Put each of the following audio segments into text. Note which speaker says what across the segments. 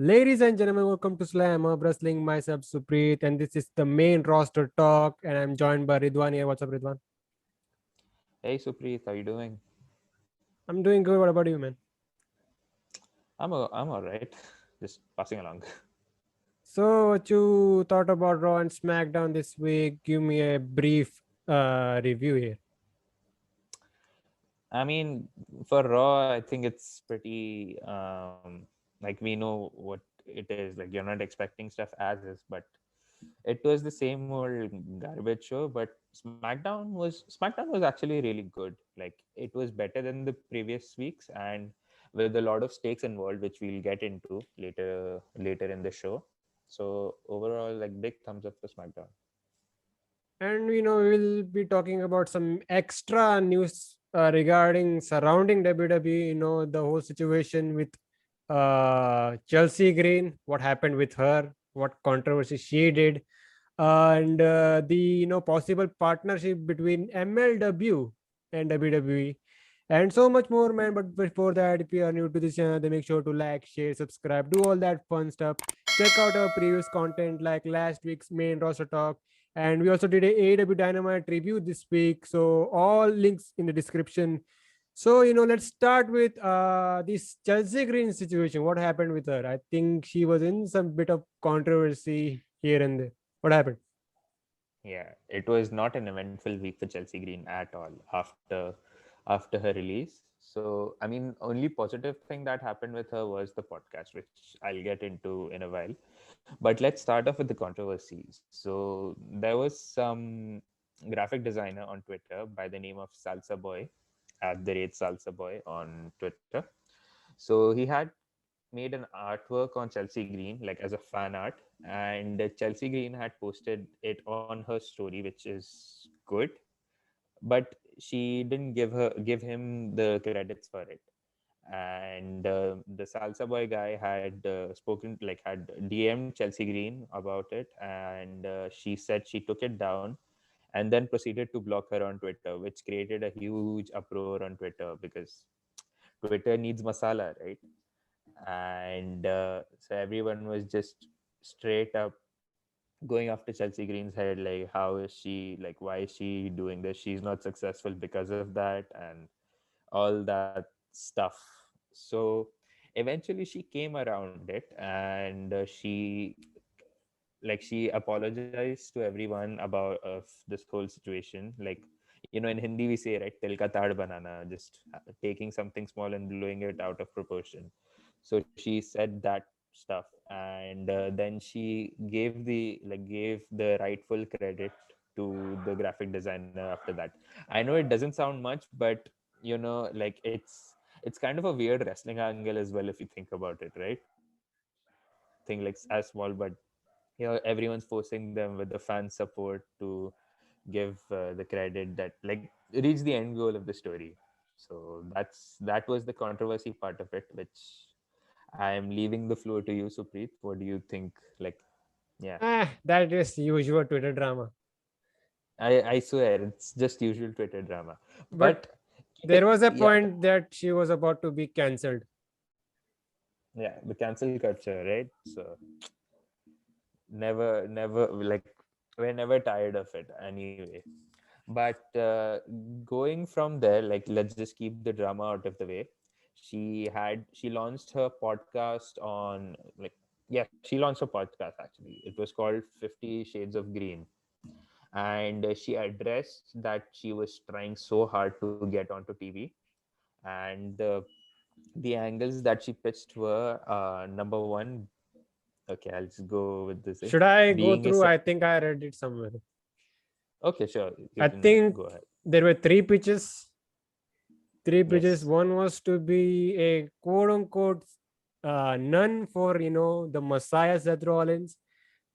Speaker 1: Ladies and gentlemen, welcome to Slamhub Wrestling. Myself Suprit, and this is the main roster talk. And I'm joined by Ridwan here. What's up, Ridwan?
Speaker 2: Hey Suprit, how you doing?
Speaker 1: I'm doing good. What about you, man?
Speaker 2: I'm all right. Just passing along.
Speaker 1: So, what you thought about Raw and SmackDown this week? Give me a brief review here.
Speaker 2: I mean, for Raw, I think it's pretty like we know what it is. Like you're not expecting stuff as is, but it was the same old garbage show. But SmackDown was actually really good. Like it was better than the previous weeks, and with a lot of stakes involved, which we'll get into later in the show. So overall, like big thumbs up for SmackDown.
Speaker 1: And we'll be talking about some extra news regarding surrounding WWE. The whole situation with Chelsea Green, what happened with her, what controversy she did, and the possible partnership between MLW and WWE, and so much more, man. But before that, if you are new to this channel, then make sure to like, share, subscribe, do all that fun stuff. Check out our previous content like last week's main roster talk, and we also did a AEW Dynamite review this week. So all links in the description. So let's start with this Chelsea Green situation. What happened with her? I think she was in some bit of controversy here and there. What happened?
Speaker 2: Yeah, it was not an eventful week for Chelsea Green at all after her release. So, I mean, only positive thing that happened with her was the podcast, which I'll get into in a while. But let's start off with the controversies. So, there was some graphic designer on Twitter by the name of Salsa Boy, at the rate Salsa Boy on Twitter. So, he had made an artwork on Chelsea Green, like as a fan art, and Chelsea Green had posted it on her story, which is good, but she didn't give him the credits for it. And the Salsa Boy guy had had DM'd Chelsea Green about it, and she said she took it down and then proceeded to block her on Twitter, which created a huge uproar on Twitter because Twitter needs masala, right? And so everyone was just straight up going after Chelsea Green's head, like how is she, like why is she doing this? She's not successful because of that, and all that stuff. So eventually she came around it, and she apologized to everyone about of this whole situation. Like, in Hindi we say, right, til ka taad banana, just taking something small and blowing it out of proportion. So she said that stuff, and then she gave the rightful credit to the graphic designer after that. I know it doesn't sound much, but like it's kind of a weird wrestling angle as well if you think about it, right? Thing like as small, but everyone's forcing them with the fan support to give the credit that like reach the end goal of the story. So that was the controversy part of it, which I am leaving the floor to you, Supreet. What do you think? Like, yeah,
Speaker 1: That is usual Twitter drama.
Speaker 2: I swear it's just usual Twitter drama,
Speaker 1: But
Speaker 2: but keep
Speaker 1: there
Speaker 2: it,
Speaker 1: was a
Speaker 2: yeah,
Speaker 1: point that she was about to be cancelled.
Speaker 2: yeah, the cancel culture, right? So never like we're never tired of it anyway. But going from there, like let's just keep the drama out of the way. She launched her podcast on, like, yeah, she launched a podcast actually. It was called 50 Shades of Green, and she addressed that she was trying so hard to get onto TV, and the angles that she pitched were number one. Okay, I'll just go with this.
Speaker 1: Should I go
Speaker 2: Being a
Speaker 1: through? I think I read it somewhere.
Speaker 2: Okay, sure, you
Speaker 1: I
Speaker 2: can
Speaker 1: think
Speaker 2: go ahead.
Speaker 1: there were three pitches. Three pitches.
Speaker 2: Yes.
Speaker 1: One was to be a quote unquote nun for the Messiah Seth Rollins.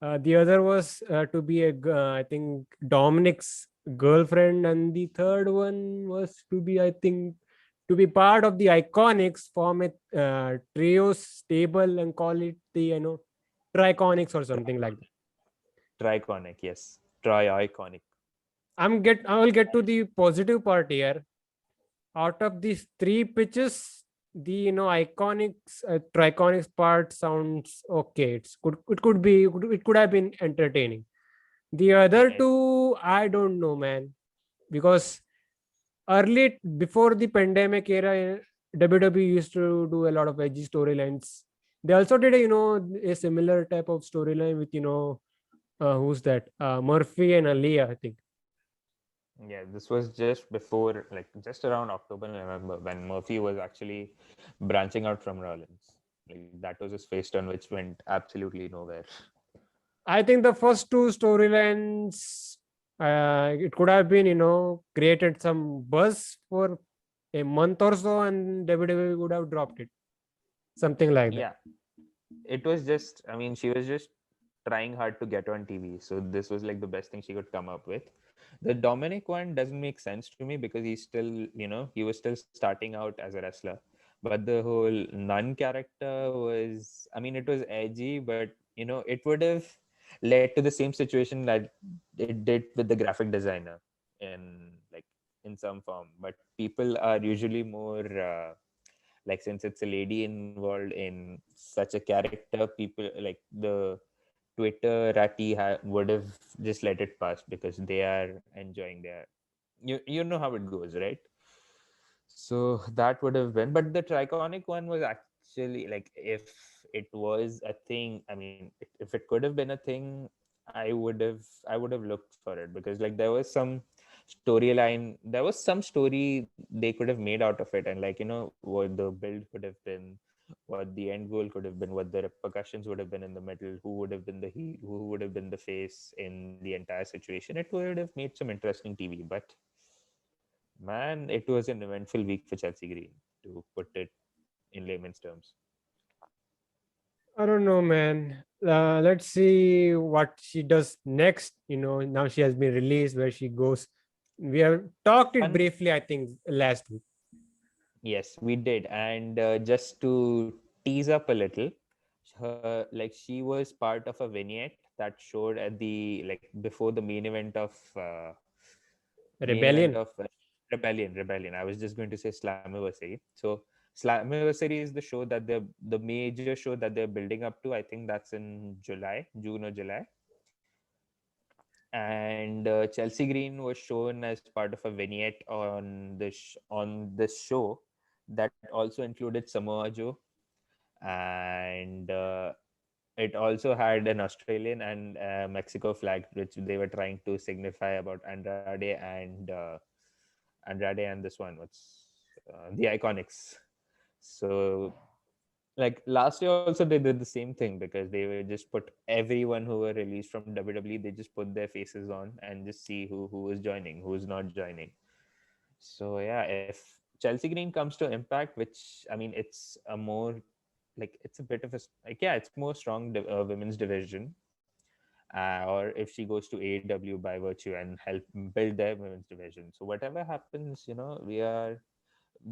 Speaker 1: The other was to be I think Dominic's girlfriend, and the third one was to be, I think, to be part of the Iconics, form a trio stable and call it the Triconics or something like that.
Speaker 2: Triconic, yes. Tri-iconic.
Speaker 1: I will get to the positive part here. Out of these three pitches, the iconics triconics part sounds okay. It could have been entertaining. The other
Speaker 2: Yes.
Speaker 1: two, I don't know, man, because early before the pandemic era, WWE used to do a lot of edgy storylines. They also did a similar type of storyline with who's that? Murphy and Aaliyah, I think.
Speaker 2: Yeah, this was just before, like just around October, November, when Murphy was actually branching out from Rollins. Like that was his face turn, which went absolutely nowhere.
Speaker 1: I think the first two storylines, it could have been, created some buzz for a month or so, and WWE would have dropped it, something like that.
Speaker 2: Yeah, it was just, I mean, she was just trying hard to get on TV. So this was like the best thing she could come up with. The Dominic one doesn't make sense to me because he's still, he was still starting out as a wrestler. But the whole nun character was, I mean, it was edgy, but it would have led to the same situation that it did with the graphic designer in like in some form. But people are usually more like, since it's a lady involved in such a character, people like the Twitter ratty would have just let it pass because they are enjoying their, you know how it goes, right? So that would have been, but the Triconic one was actually like, if it was a thing, I mean, if it could have been a thing, I would have looked for it, because like there was some storyline, there was some story they could have made out of it, and like what the build could have been, what the end goal could have been, what the repercussions would have been in the middle, who would have been the heel, who would have been the face in the entire situation. It would have made some interesting TV, but man, it was an eventful week for Chelsea Green, to put it in layman's terms.
Speaker 1: I don't know, man. Let's see what she does next. Now she has been released, where she goes. We have talked it
Speaker 2: And
Speaker 1: briefly, I think, last week.
Speaker 2: yes, we did. And just to tease up a little, like she was part of a vignette that showed at the, like before the main event
Speaker 1: Rebellion.
Speaker 2: of Rebellion. I was just going to say Slammiversary. So Slammiversary is the show that the major show that they're building up to. I think that's in June or July. And Chelsea Green was shown as part of a vignette on this show that also included Samoa Joe, and it also had an Australian and Mexico flag, which they were trying to signify about Andrade and this one, what's the Iconics. So like last year also they did the same thing, because they were just put everyone who were released from WWE, they just put their faces on and just see who was joining, who is not joining. So yeah, if Chelsea Green comes to Impact, which I mean, it's a more like, it's a bit of a like, yeah, it's more strong women's division, or if she goes to AEW by virtue and help build their women's division. So whatever happens,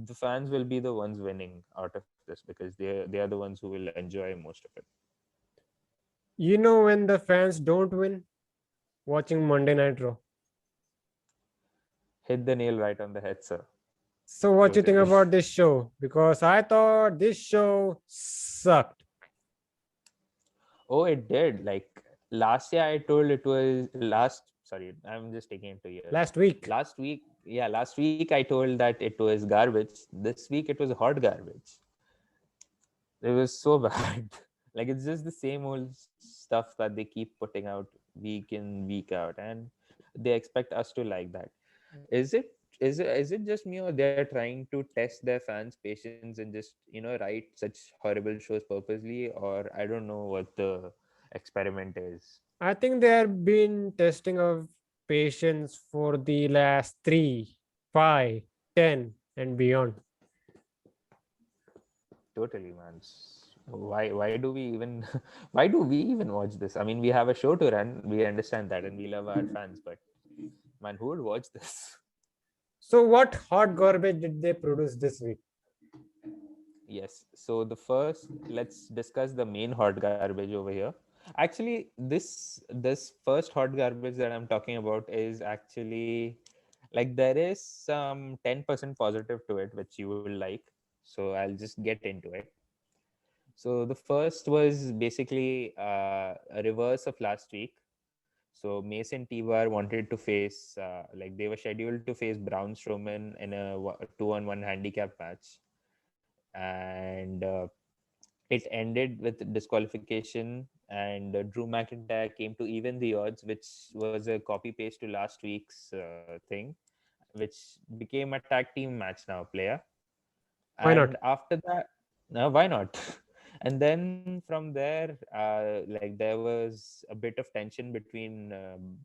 Speaker 2: the fans will be the ones winning out of this, because they are the ones who will enjoy most of it.
Speaker 1: When the fans don't win, watching Monday Night Raw.
Speaker 2: Hit the nail right on the head, sir.
Speaker 1: So, what you think
Speaker 2: Totally.
Speaker 1: about this show? Because I thought this show sucked
Speaker 2: Oh, it did. Like last year, I told it was last. Sorry, I'm just taking it to years.
Speaker 1: last week.
Speaker 2: Last week, yeah, last week I told that it was garbage. This week it was hot garbage. It was so bad. Like it's just the same old stuff that they keep putting out week in, week out, and they expect us to like that. Is it just me, or they're trying to test their fans' patience and just write such horrible shows purposely, or I don't know what the experiment is.
Speaker 1: I think they have been testing of patience for the last 3, 5, 10, and beyond.
Speaker 2: Totally, man. Why do we even why do we even watch this? I mean, we have a show to run. We understand that, and we love our fans, but man, who would watch this?
Speaker 1: So, what hot garbage did they produce this week?
Speaker 2: Yes. So the first, let's discuss the main hot garbage over here. Actually, this first hot garbage that I'm talking about is actually, like, there is some 10% positive to it, which you will like. So I'll just get into it. So the first was basically a reverse of last week. So Mason T-Bar wanted to face, like they were scheduled to face Braun Strowman in a 2-on-1 handicap match, and it ended with disqualification. And Drew McIntyre came to even the odds, which was a copy paste to last week's thing, which became a tag team match now, player.
Speaker 1: Why not?
Speaker 2: And after that, no, why not? And then from there, like there was a bit of tension between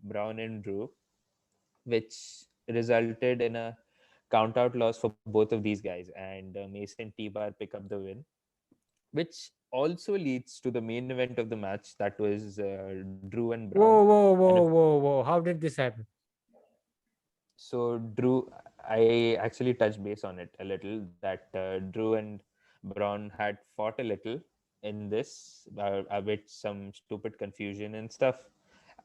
Speaker 2: Braun and Drew, which resulted in a count out loss for both of these guys, and Mason T-Bar pick up the win, which also leads to the main event of the match, that was Drew and Braun.
Speaker 1: Whoa, whoa,
Speaker 2: And
Speaker 1: whoa, whoa, whoa! How did this happen?
Speaker 2: so Drew, I actually touched base on it a little, that Drew and Braun had fought a little in this, with some stupid confusion and stuff.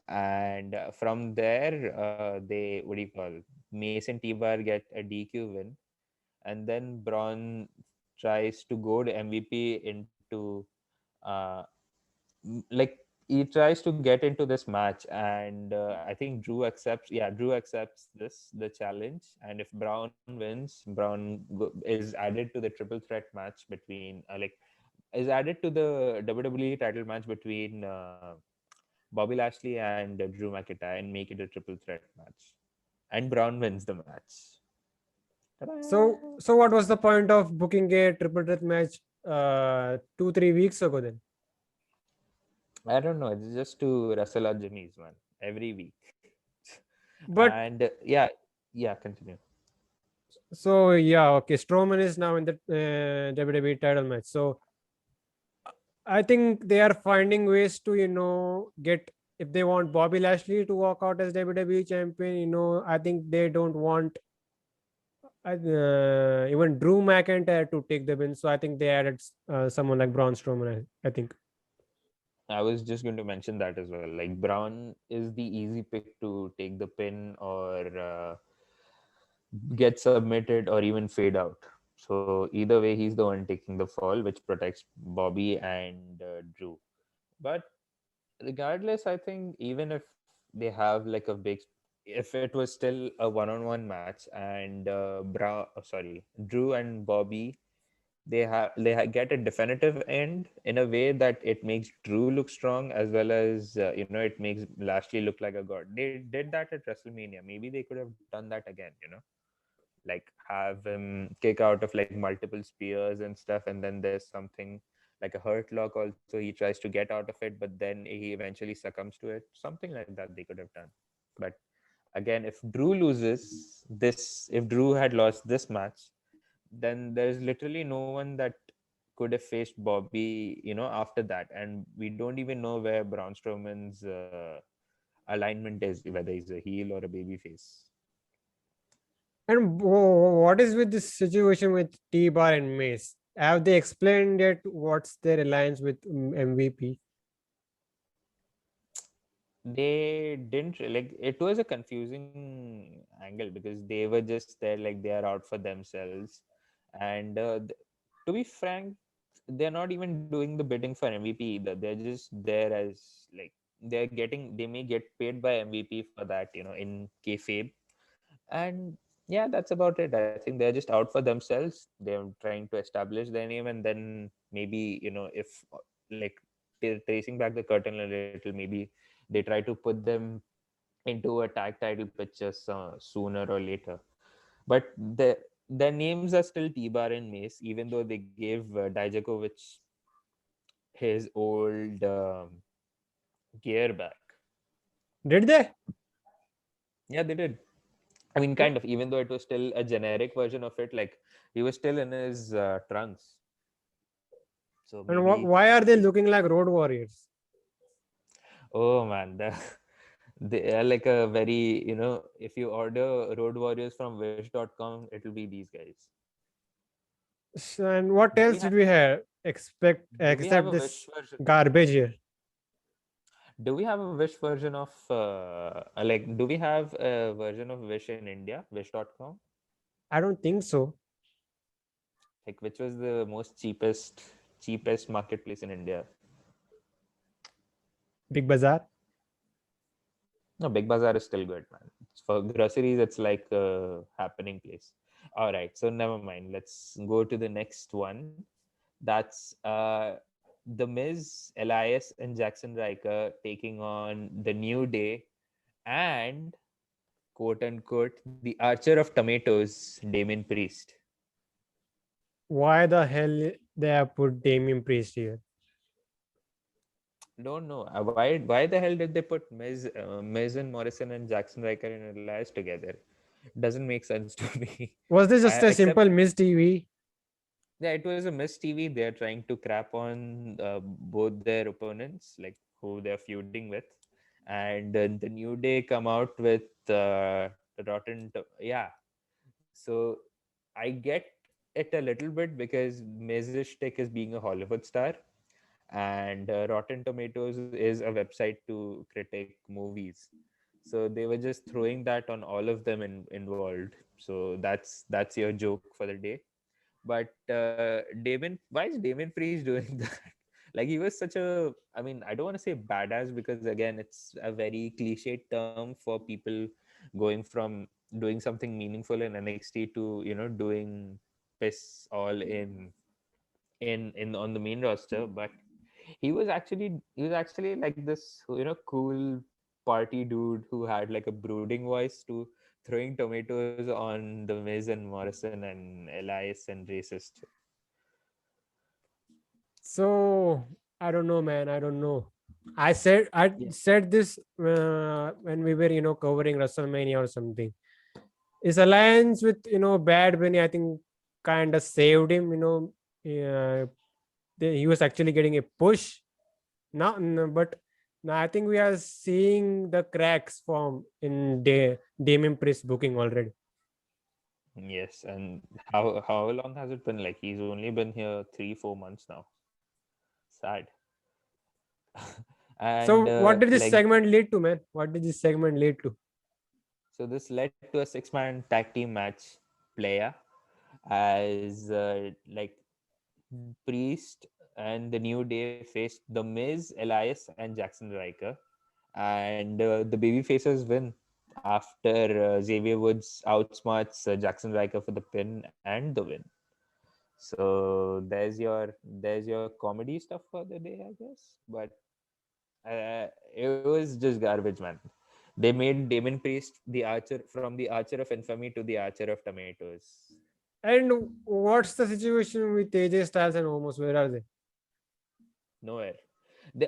Speaker 2: And from there, they, what do you call, Mason T-Bar get a DQ win, and then Braun tries to go to MVP into, uh, like he tries to get into this match, and I think Drew accepts. Yeah, Drew accepts the challenge, and if Braun wins, Braun is added to the triple threat match between, is added to the WWE title match between Bobby Lashley and Drew McIntyre, and make it a triple threat match, and Braun wins the match.
Speaker 1: So what was the point of booking a triple threat match 2-3 weeks ago then?
Speaker 2: I don't know. It's just to wrestle our Jimmy's, man, every week.
Speaker 1: But
Speaker 2: And yeah, continue.
Speaker 1: so yeah, okay. Strowman is now in the WWE title match. So I think they are finding ways to get, if they want Bobby Lashley to walk out as WWE champion. I think they don't want even Drew McIntyre to take the win. So I think they added someone like Braun Strowman. I think.
Speaker 2: I was just going to mention that as well. Like Braun is the easy pick to take the pin, or get submitted, or even fade out. So either way, he's the one taking the fall, which protects Bobby and Drew. But regardless, I think even if they have like a big, if it was still a one-on-one match, and Drew and Bobby, get a definitive end in a way that it makes Drew look strong, as well as it makes Lashley look like a god. They did that at WrestleMania. Maybe they could have done that again. Like have him kick out of like multiple spears and stuff, and then there's something like a hurt lock. Also, he tries to get out of it, but then he eventually succumbs to it. Something like that they could have done. But again, if Drew had lost this match, then there's literally no one that could have faced Bobby, after that. And we don't even know where Braun Strowman's alignment is, whether he's a heel or a baby face.
Speaker 1: And what is with this situation with T-Bar and Mace? Have they explained yet what's their alliance with MVP?
Speaker 2: They didn't like, it was a confusing angle, because they were just there like they are out for themselves. And to be frank, they're not even doing the bidding for MVP either. They're just there as like, they may get paid by MVP for that, in kayfabe. And yeah, that's about it. I think they're just out for themselves. They're trying to establish their name, and then maybe, if like tracing back the curtain a little, maybe they try to put them into a tag title picture sooner or later. But their names are still T-Bar and Mace, even though they gave Dijakovic his old gear back.
Speaker 1: Did they?
Speaker 2: Yeah, they did. I mean, kind of, even though it was still a generic version of it, like he was still in his trunks. So
Speaker 1: And
Speaker 2: maybe,
Speaker 1: why are they looking like road warriors?
Speaker 2: oh man, they are like a very, if you order Road Warriors from wish.com, it'll be these guys.
Speaker 1: And what
Speaker 2: Do we
Speaker 1: else
Speaker 2: have
Speaker 1: did we have expect
Speaker 2: do we have
Speaker 1: except
Speaker 2: a Wish
Speaker 1: this
Speaker 2: version?
Speaker 1: garbage here?
Speaker 2: Do we have a Wish version of like, do we have a version of Wish in India, wish.com?
Speaker 1: I don't think so.
Speaker 2: Like, which was the most cheapest marketplace in India?
Speaker 1: Big Bazaar.
Speaker 2: No, Big Bazaar is still good, man. For groceries, it's like a happening place. All right, so never mind. Let's go to the next one. That's the Miz, Elias, and Jackson Riker taking on the New Day and quote unquote the Archer of Tomatoes, Damien Priest.
Speaker 1: Why the hell they have put Damien Priest here?
Speaker 2: Don't know why the hell did they put Miz and Morrison and Jackson Riker and Elias together? Doesn't make sense to me.
Speaker 1: Was this just a
Speaker 2: Except
Speaker 1: simple Miss TV?
Speaker 2: yeah, it was a Miss TV. They're trying to crap on both their opponents, like who they're feuding with, and the New Day come out with yeah. So I get it a little bit because Miz's shtick is being a Hollywood star, and Rotten Tomatoes is a website to critic movies. So they were just throwing that on all of them involved. So that's your joke for the day. But why is Damon Priest doing that? Like, he was such a, I mean, I don't want to say badass because again, it's a very cliched term for people going from doing something meaningful in NXT to doing piss all in on the main roster. But he was actually like this cool party dude who had like a brooding voice to throwing tomatoes on the Miz and Morrison and Elias and racist.
Speaker 1: So I don't know, man. I don't know. I
Speaker 2: Yeah.
Speaker 1: said this when we were covering WrestleMania or something. His alliance with Bad Bunny, I think, kind of saved him. Uh, he was actually getting a push now, but now I think we are seeing the cracks form in Damien Priest booking already.
Speaker 2: Yes, and how long has it been? Like, he's only been here 3-4 months now. Sad. And
Speaker 1: So what did this
Speaker 2: like,
Speaker 1: segment lead to, man? What did this segment lead to?
Speaker 2: so this led to a 6-man tag team match player as Priest and the New Day faced the Miz, Elias, and Jackson Riker, and the baby faces win after Xavier Woods outsmarts Jackson Riker for the pin and the win. So there's your comedy stuff for the day, I guess. But it was just garbage, man. They made Damon Priest the Archer, from the Archer of Infamy to the Archer of Tomatoes.
Speaker 1: And what's the situation with AJ Styles and Omos? Where are they?
Speaker 2: Nowhere.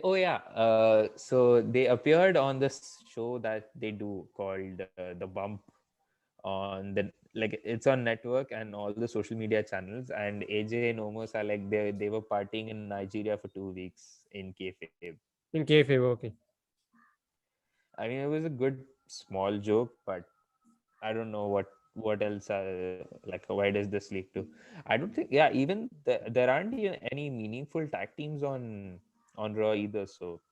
Speaker 2: Oh yeah. So they appeared on this show that they do called The Bump on the, like, it's on network and all the social media channels. And AJ and Omos are like, they were partying in Nigeria for 2 weeks in kayfabe.
Speaker 1: In kayfabe, okay.
Speaker 2: I mean, it was a good small joke, but I don't know what else. Like, why does this lead to? I don't think. Yeah, even there aren't even any meaningful tag teams on Raw either. So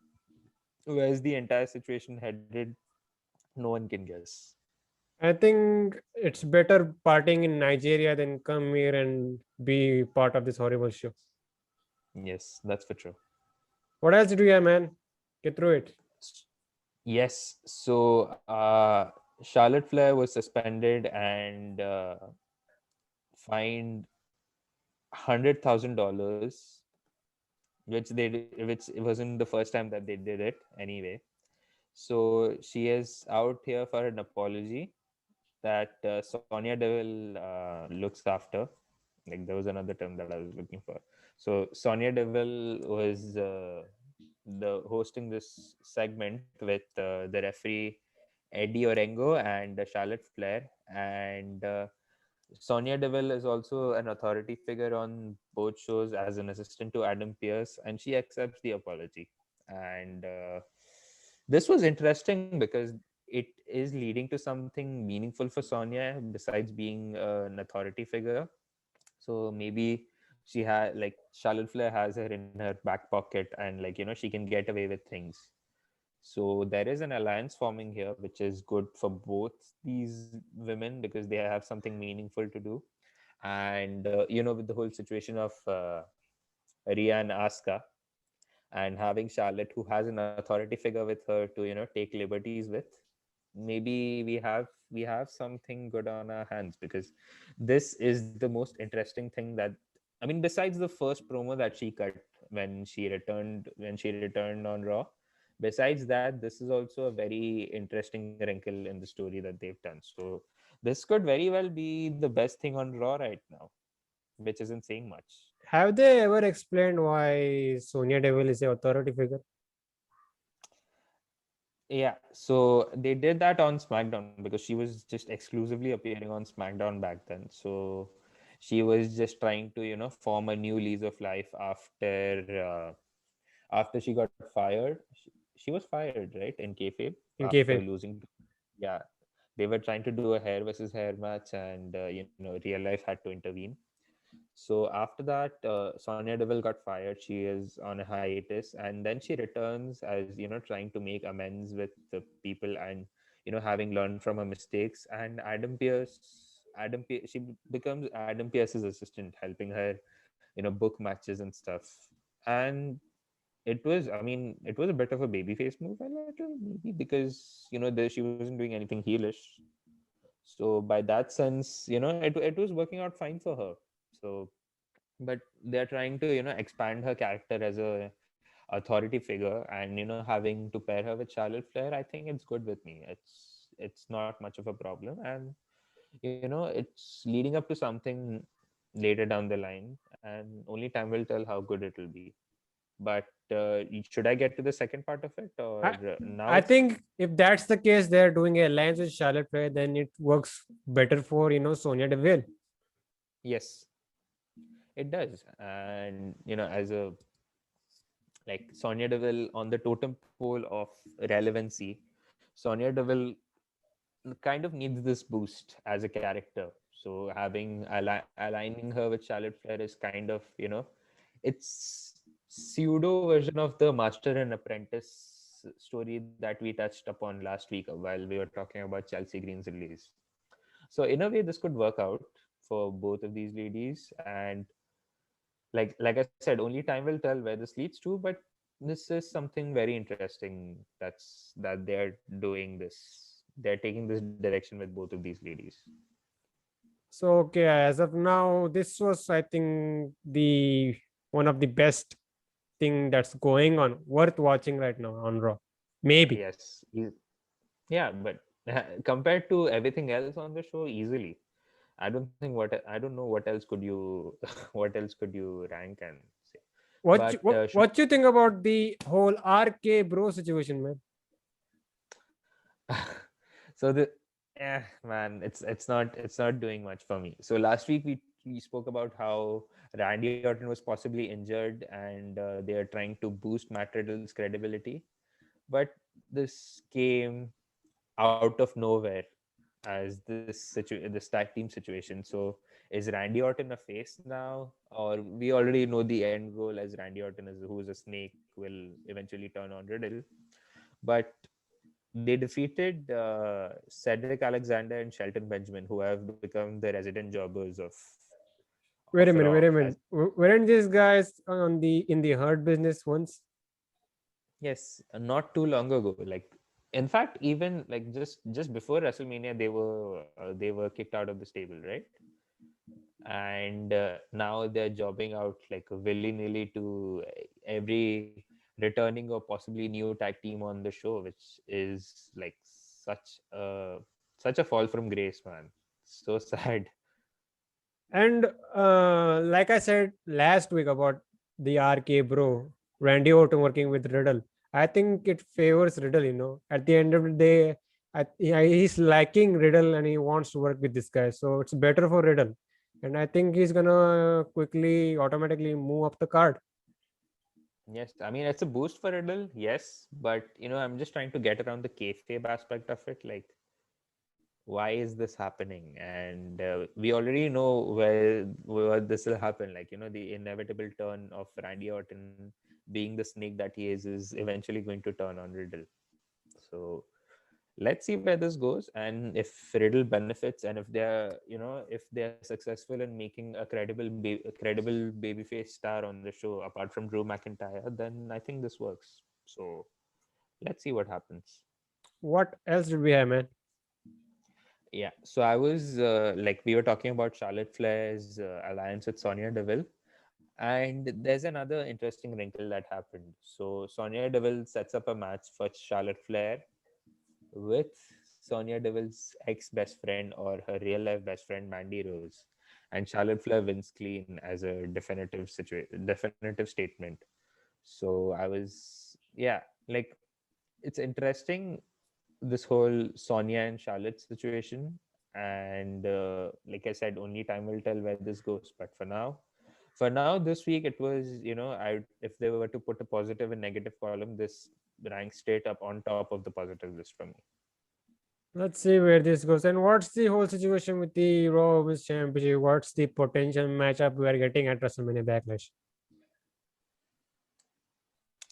Speaker 2: where's the entire situation headed? No one can guess.
Speaker 1: I think it's better partying in Nigeria than come here and be part of this horrible show.
Speaker 2: Yes, that's for true.
Speaker 1: What else do you have, man? Get through it.
Speaker 2: Yes. So Charlotte Flair was suspended and fined $100,000, which it wasn't the first time that they did it anyway. So she is out here for an apology that Sonya Deville looks after. Like, there was another term that I was looking for. So Sonya Deville was the hosting this segment with the referee Eddie Orengo and Charlotte Flair, and Sonya Deville is also an authority figure on both shows as an assistant to Adam Pearce, and she accepts the apology. And this was interesting because it is leading to something meaningful for Sonya besides being an authority figure. So maybe Charlotte Flair has her in her back pocket, and she can get away with things. So there is an alliance forming here, which is good for both these women because they have something meaningful to do. And with the whole situation of Rhea and Asuka, and having Charlotte, who has an authority figure with her to take liberties with, maybe we have something good on our hands, because this is the most interesting thing that, I mean, besides the first promo that she cut when she returned on Raw. Besides that, this is also a very interesting wrinkle in the story that they've done. So this could very well be the best thing on Raw right now, which isn't saying much.
Speaker 1: Have they ever explained why Sonya Deville is a authority figure?
Speaker 2: Yeah, so they did that on SmackDown because she was just exclusively appearing on SmackDown back then. So she was just trying to, form a new lease of life after she got fired. She was fired, right, in kayfabe
Speaker 1: In
Speaker 2: after
Speaker 1: kayfabe.
Speaker 2: losing. Yeah, they were trying to do a hair versus hair match, and real life had to intervene. So after that, Sonya Deville got fired. She is on a hiatus, and then she returns as trying to make amends with the people, and having learned from her mistakes. And she becomes Adam Pierce's assistant, helping her book matches and stuff. And it was a bit of a babyface move, a little, maybe, because she wasn't doing anything heelish. So by that sense, it was working out fine for her. So, but they're trying to expand her character as a authority figure, and having to pair her with Charlotte Flair, I think it's good with me. It's not much of a problem, and it's leading up to something later down the line, and only time will tell how good it will be. But should I get to the second part of it, or
Speaker 1: I,
Speaker 2: now
Speaker 1: I
Speaker 2: it's
Speaker 1: think if that's the case, they're doing a alliance with Charlotte Flair, then it works better for Sonya Deville.
Speaker 2: yes, it does. And as a, like, Sonya Deville on the totem pole of relevancy, Sonya Deville kind of needs this boost as a character. So aligning her with Charlotte Flair is kind of, it's pseudo version of the master and apprentice story that we touched upon last week while we were talking about Chelsea Green's release. So in a way, this could work out for both of these ladies. And like I said, only time will tell where this leads to. But this is something very interesting that they're doing this. They're taking this direction with both of these ladies.
Speaker 1: So okay, as of now, this was I think the one of the best thing that's going on, worth watching right now on Raw. Maybe.
Speaker 2: Yes, yeah, but compared to everything else on the show, easily. I don't know what else could you what else could you rank and say.
Speaker 1: What
Speaker 2: But
Speaker 1: you, what you think about the whole RK bro situation, man?
Speaker 2: so the man, it's not doing much for me. So last week we spoke about how Randy Orton was possibly injured, and they are trying to boost Matt Riddle's credibility. But this came out of nowhere as this tag team situation. So is Randy Orton a face now, or we already know the end goal, as Randy Orton is who is a snake will eventually turn on Riddle. But they defeated Cedric Alexander and Shelton Benjamin, who have become the resident jobbers of
Speaker 1: Wait a minute,
Speaker 2: Raw.
Speaker 1: wait a
Speaker 2: As
Speaker 1: minute. Weren't these guys on the in the hurt business once?
Speaker 2: yes, not too long ago. Like, in fact, even like just before WrestleMania, they were kicked out of the stable, right? And now they're jobbing out like willy nilly to every returning or possibly new tag team on the show, which is like such a fall from grace, man. So sad.
Speaker 1: And like I said last week about the RK bro, Randy Orton working with Riddle, I think it favors Riddle. At the end of the day, he's liking Riddle and he wants to work with this guy, so it's better for Riddle. And I think he's gonna quickly, automatically move up the card.
Speaker 2: Yes, I mean, it's a boost for Riddle, yes, but I'm just trying to get around the kayfabe aspect of it. Like, why is this happening? And we already know where this will happen. Like, the inevitable turn of Randy Orton being the snake that he is eventually going to turn on Riddle. So let's see where this goes, and if Riddle benefits, and if they're, if they're successful in making a credible babyface star on the show apart from Drew McIntyre, then I think this works. So let's see what happens.
Speaker 1: What else did we have, man?
Speaker 2: Yeah, so I was like, we were talking about Charlotte Flair's alliance with Sonya Deville, and there's another interesting wrinkle that happened. So Sonya Deville sets up a match for Charlotte Flair with Sonya Deville's ex best friend, or her real life best friend, Mandy Rose, and Charlotte Flair wins clean as a definitive statement. So I was, yeah, like, it's interesting, this whole Sonya and Charlotte situation. And like I said, only time will tell where this goes. But for now, this week it was, I if they were to put a positive and negative column, this ranks straight up on top of the positive list for me.
Speaker 1: Let's see where this goes. And what's the whole situation with the Raw Women's Championship? What's the potential matchup we are getting at WrestleMania Backlash?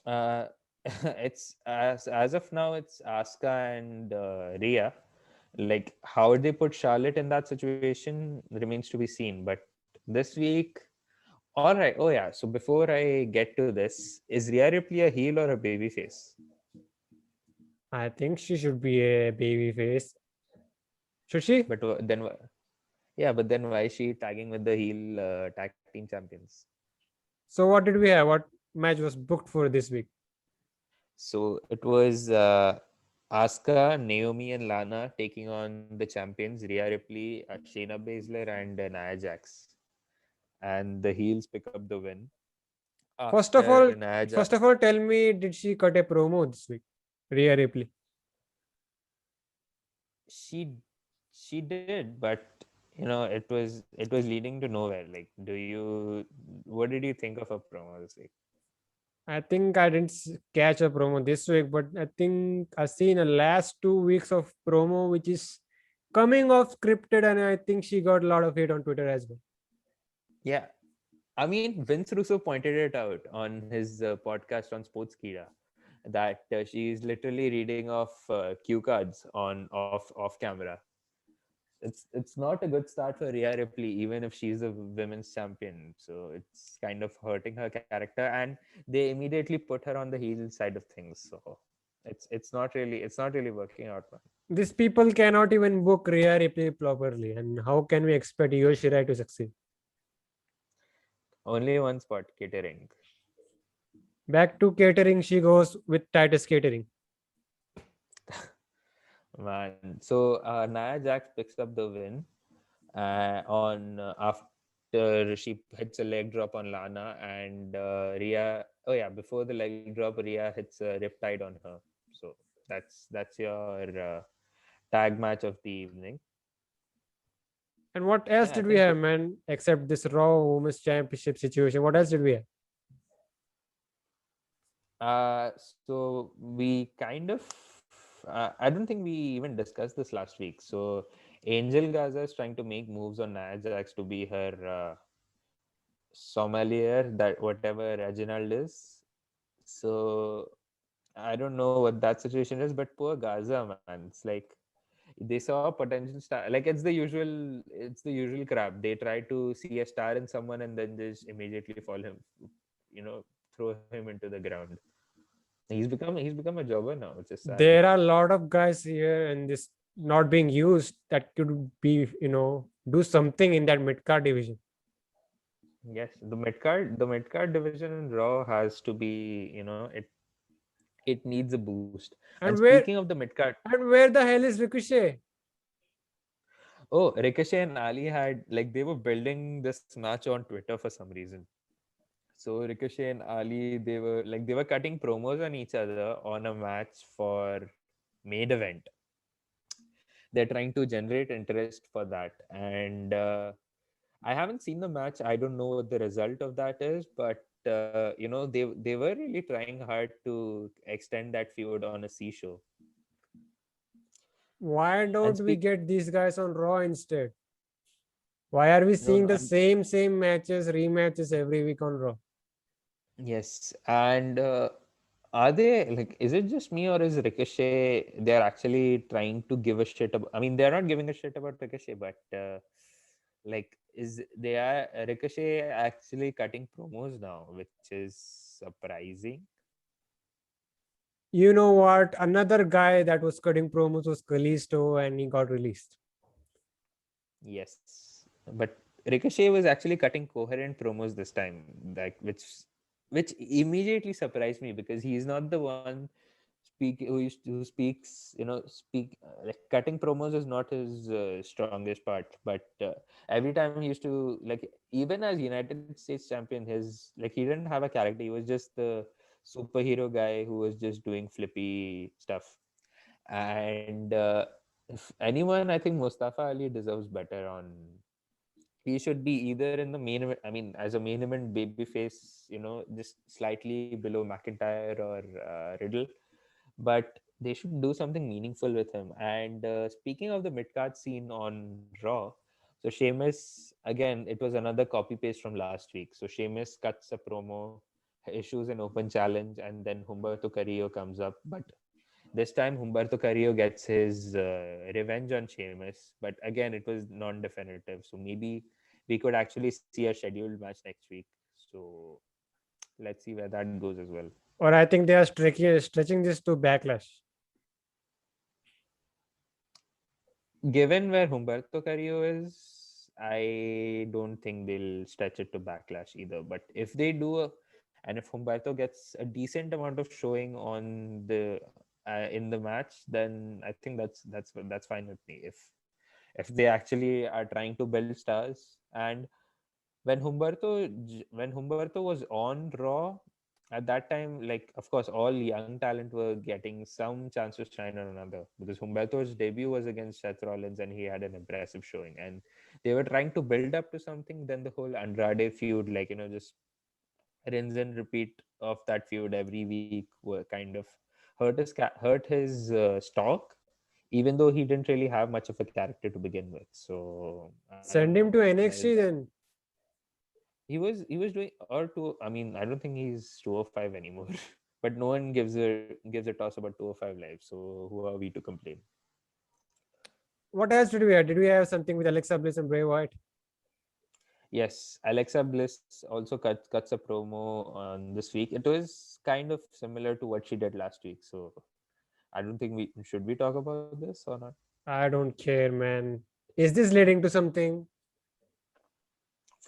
Speaker 2: Uh, it's as of now, it's Asuka and Rhea. Like, how they put Charlotte in that situation remains to be seen. But this week, all right. Oh yeah. So before I get to this, is Rhea Ripley a heel or a baby face?
Speaker 1: I think she should be a baby face. Should she?
Speaker 2: But yeah, but then why is she tagging with the heel tag team champions?
Speaker 1: So what did we have? What match was booked for this week?
Speaker 2: So it was Asuka, Naomi, and Lana taking on the champions Rhea Ripley, Shayna Baszler, and Nia Jax. And the heels pick up the win.
Speaker 1: First of
Speaker 2: After
Speaker 1: all,
Speaker 2: Nia Jax,
Speaker 1: first of all, tell me, did she cut a promo this week? Rhea Ripley.
Speaker 2: she she did, but it was leading to nowhere. Like, what did you think of a promo this week?
Speaker 1: I think I didn't catch a promo this week, but I think I seen the last 2 weeks of promo, which is coming off scripted, and I think she got a lot of hate on Twitter as well.
Speaker 2: Yeah, I mean, Vince Russo pointed it out on his podcast on Sportskeeda, that she's literally reading off cue cards on off camera. It's not a good start for Rhea Ripley, even if she's a women's champion. So it's kind of hurting her character, and they immediately put her on the heel side of things. So it's not really working out, man.
Speaker 1: These people cannot even book Rhea Ripley properly, and how can we expect Io Shirai to succeed?
Speaker 2: Only one spot, catering.
Speaker 1: Back to catering, she goes with Titus Catering.
Speaker 2: Man, so Nia Jax picks up the win on after she hits a leg drop on Lana, and Rhea. Oh yeah, before the leg drop, Rhea hits a riptide on her. So that's your tag match of the evening.
Speaker 1: And what else
Speaker 2: Yeah, I
Speaker 1: did we
Speaker 2: think
Speaker 1: have, man, except this Raw Women's Championship situation? What else did we have?
Speaker 2: so we kind of. I don't think we even discussed this last week. So Angel Gaza is trying to make moves on Nia Jax to be her sommelier, that whatever Reginald is. So I don't know what that situation is, but poor Gaza, man. It's like they saw a potential star. Like, it's the usual crap. They try to see a star in someone and then just immediately you know, throw him into the ground. He's become a jobber now, which is sad.
Speaker 1: There are a lot of guys here and this not being used that could be, do something in that mid card division.
Speaker 2: Yes, the mid card division in Raw has to be, it needs a boost. And
Speaker 1: And
Speaker 2: speaking
Speaker 1: where
Speaker 2: of the mid card,
Speaker 1: and where the hell is Ricochet?
Speaker 2: oh, Ricochet and Ali had, like, they were building this match on Twitter for some reason. So Ricochet and Ali, they were cutting promos on each other on a match for main event. They're trying to generate interest for that, and I haven't seen the match. I don't know what the result of that is, but they were really trying hard to extend that feud on a C show.
Speaker 1: Why
Speaker 2: And
Speaker 1: don't we
Speaker 2: speak
Speaker 1: get these guys on Raw instead? Why are we
Speaker 2: no,
Speaker 1: seeing
Speaker 2: no,
Speaker 1: the same matches, rematches every week on Raw?
Speaker 2: yes, and Are they like? Is it just me, or is Ricochet? They're actually trying to give a shit about. I mean, they're not giving a shit about Ricochet, but like, is they are Ricochet actually cutting promos now, which is surprising.
Speaker 1: You know what? Another guy that was cutting promos was Kalisto, and he got released.
Speaker 2: Yes, but Ricochet was actually cutting coherent promos this time, like which immediately surprised me because he's not the one who speaks, speak like cutting promos is not his strongest part. But every time he used to, like, even as United States champion, his, like, he didn't have a character. He was just the superhero guy who was just doing flippy stuff. And if anyone, I think Mustafa Ali deserves better on. He should be either in the main event, I mean, as a main event babyface, just slightly below McIntyre or Riddle. But they should do something meaningful with him. And speaking of the mid card scene on Raw, so Sheamus, again, it was another copy paste from last week. So Sheamus cuts a promo, issues an open challenge, and then Humberto Carrillo comes up. But this time, Humberto Carrillo gets his revenge on Sheamus, but again, it was non-definitive. So maybe we could actually see a scheduled match next week. So let's see where that goes as well.
Speaker 1: Or I think they are stretching this to backlash.
Speaker 2: Given where Humberto Carrillo is, I don't think they'll stretch it to backlash either. But if they do, and if Humberto gets a decent amount of showing on the in the match, then I think that's fine with me. If they actually are trying to build stars. And when Humberto was on Raw, at that time, like, of course, all young talent were getting some chance to shine on another, because Humberto's debut was against Seth Rollins and he had an impressive showing, and they were trying to build up to something. Then the whole Andrade feud, like, just rinse and repeat of that feud every week, were kind of hurt his stock, even though he didn't really have much of a character to begin with. So I don't
Speaker 1: Send
Speaker 2: know.
Speaker 1: him to NXT then.
Speaker 2: He was doing, or two. I mean, I don't think he's 205 anymore. But no one gives a toss about 205 live. So who are we to complain?
Speaker 1: What else did we have? Did we have something with Alexa Bliss and Bray Wyatt?
Speaker 2: Yes, Alexa Bliss also cuts a promo on this week. It was kind of similar to what she did last week. So I don't think we should we talk about this or not.
Speaker 1: I don't care, man. Is this leading to something?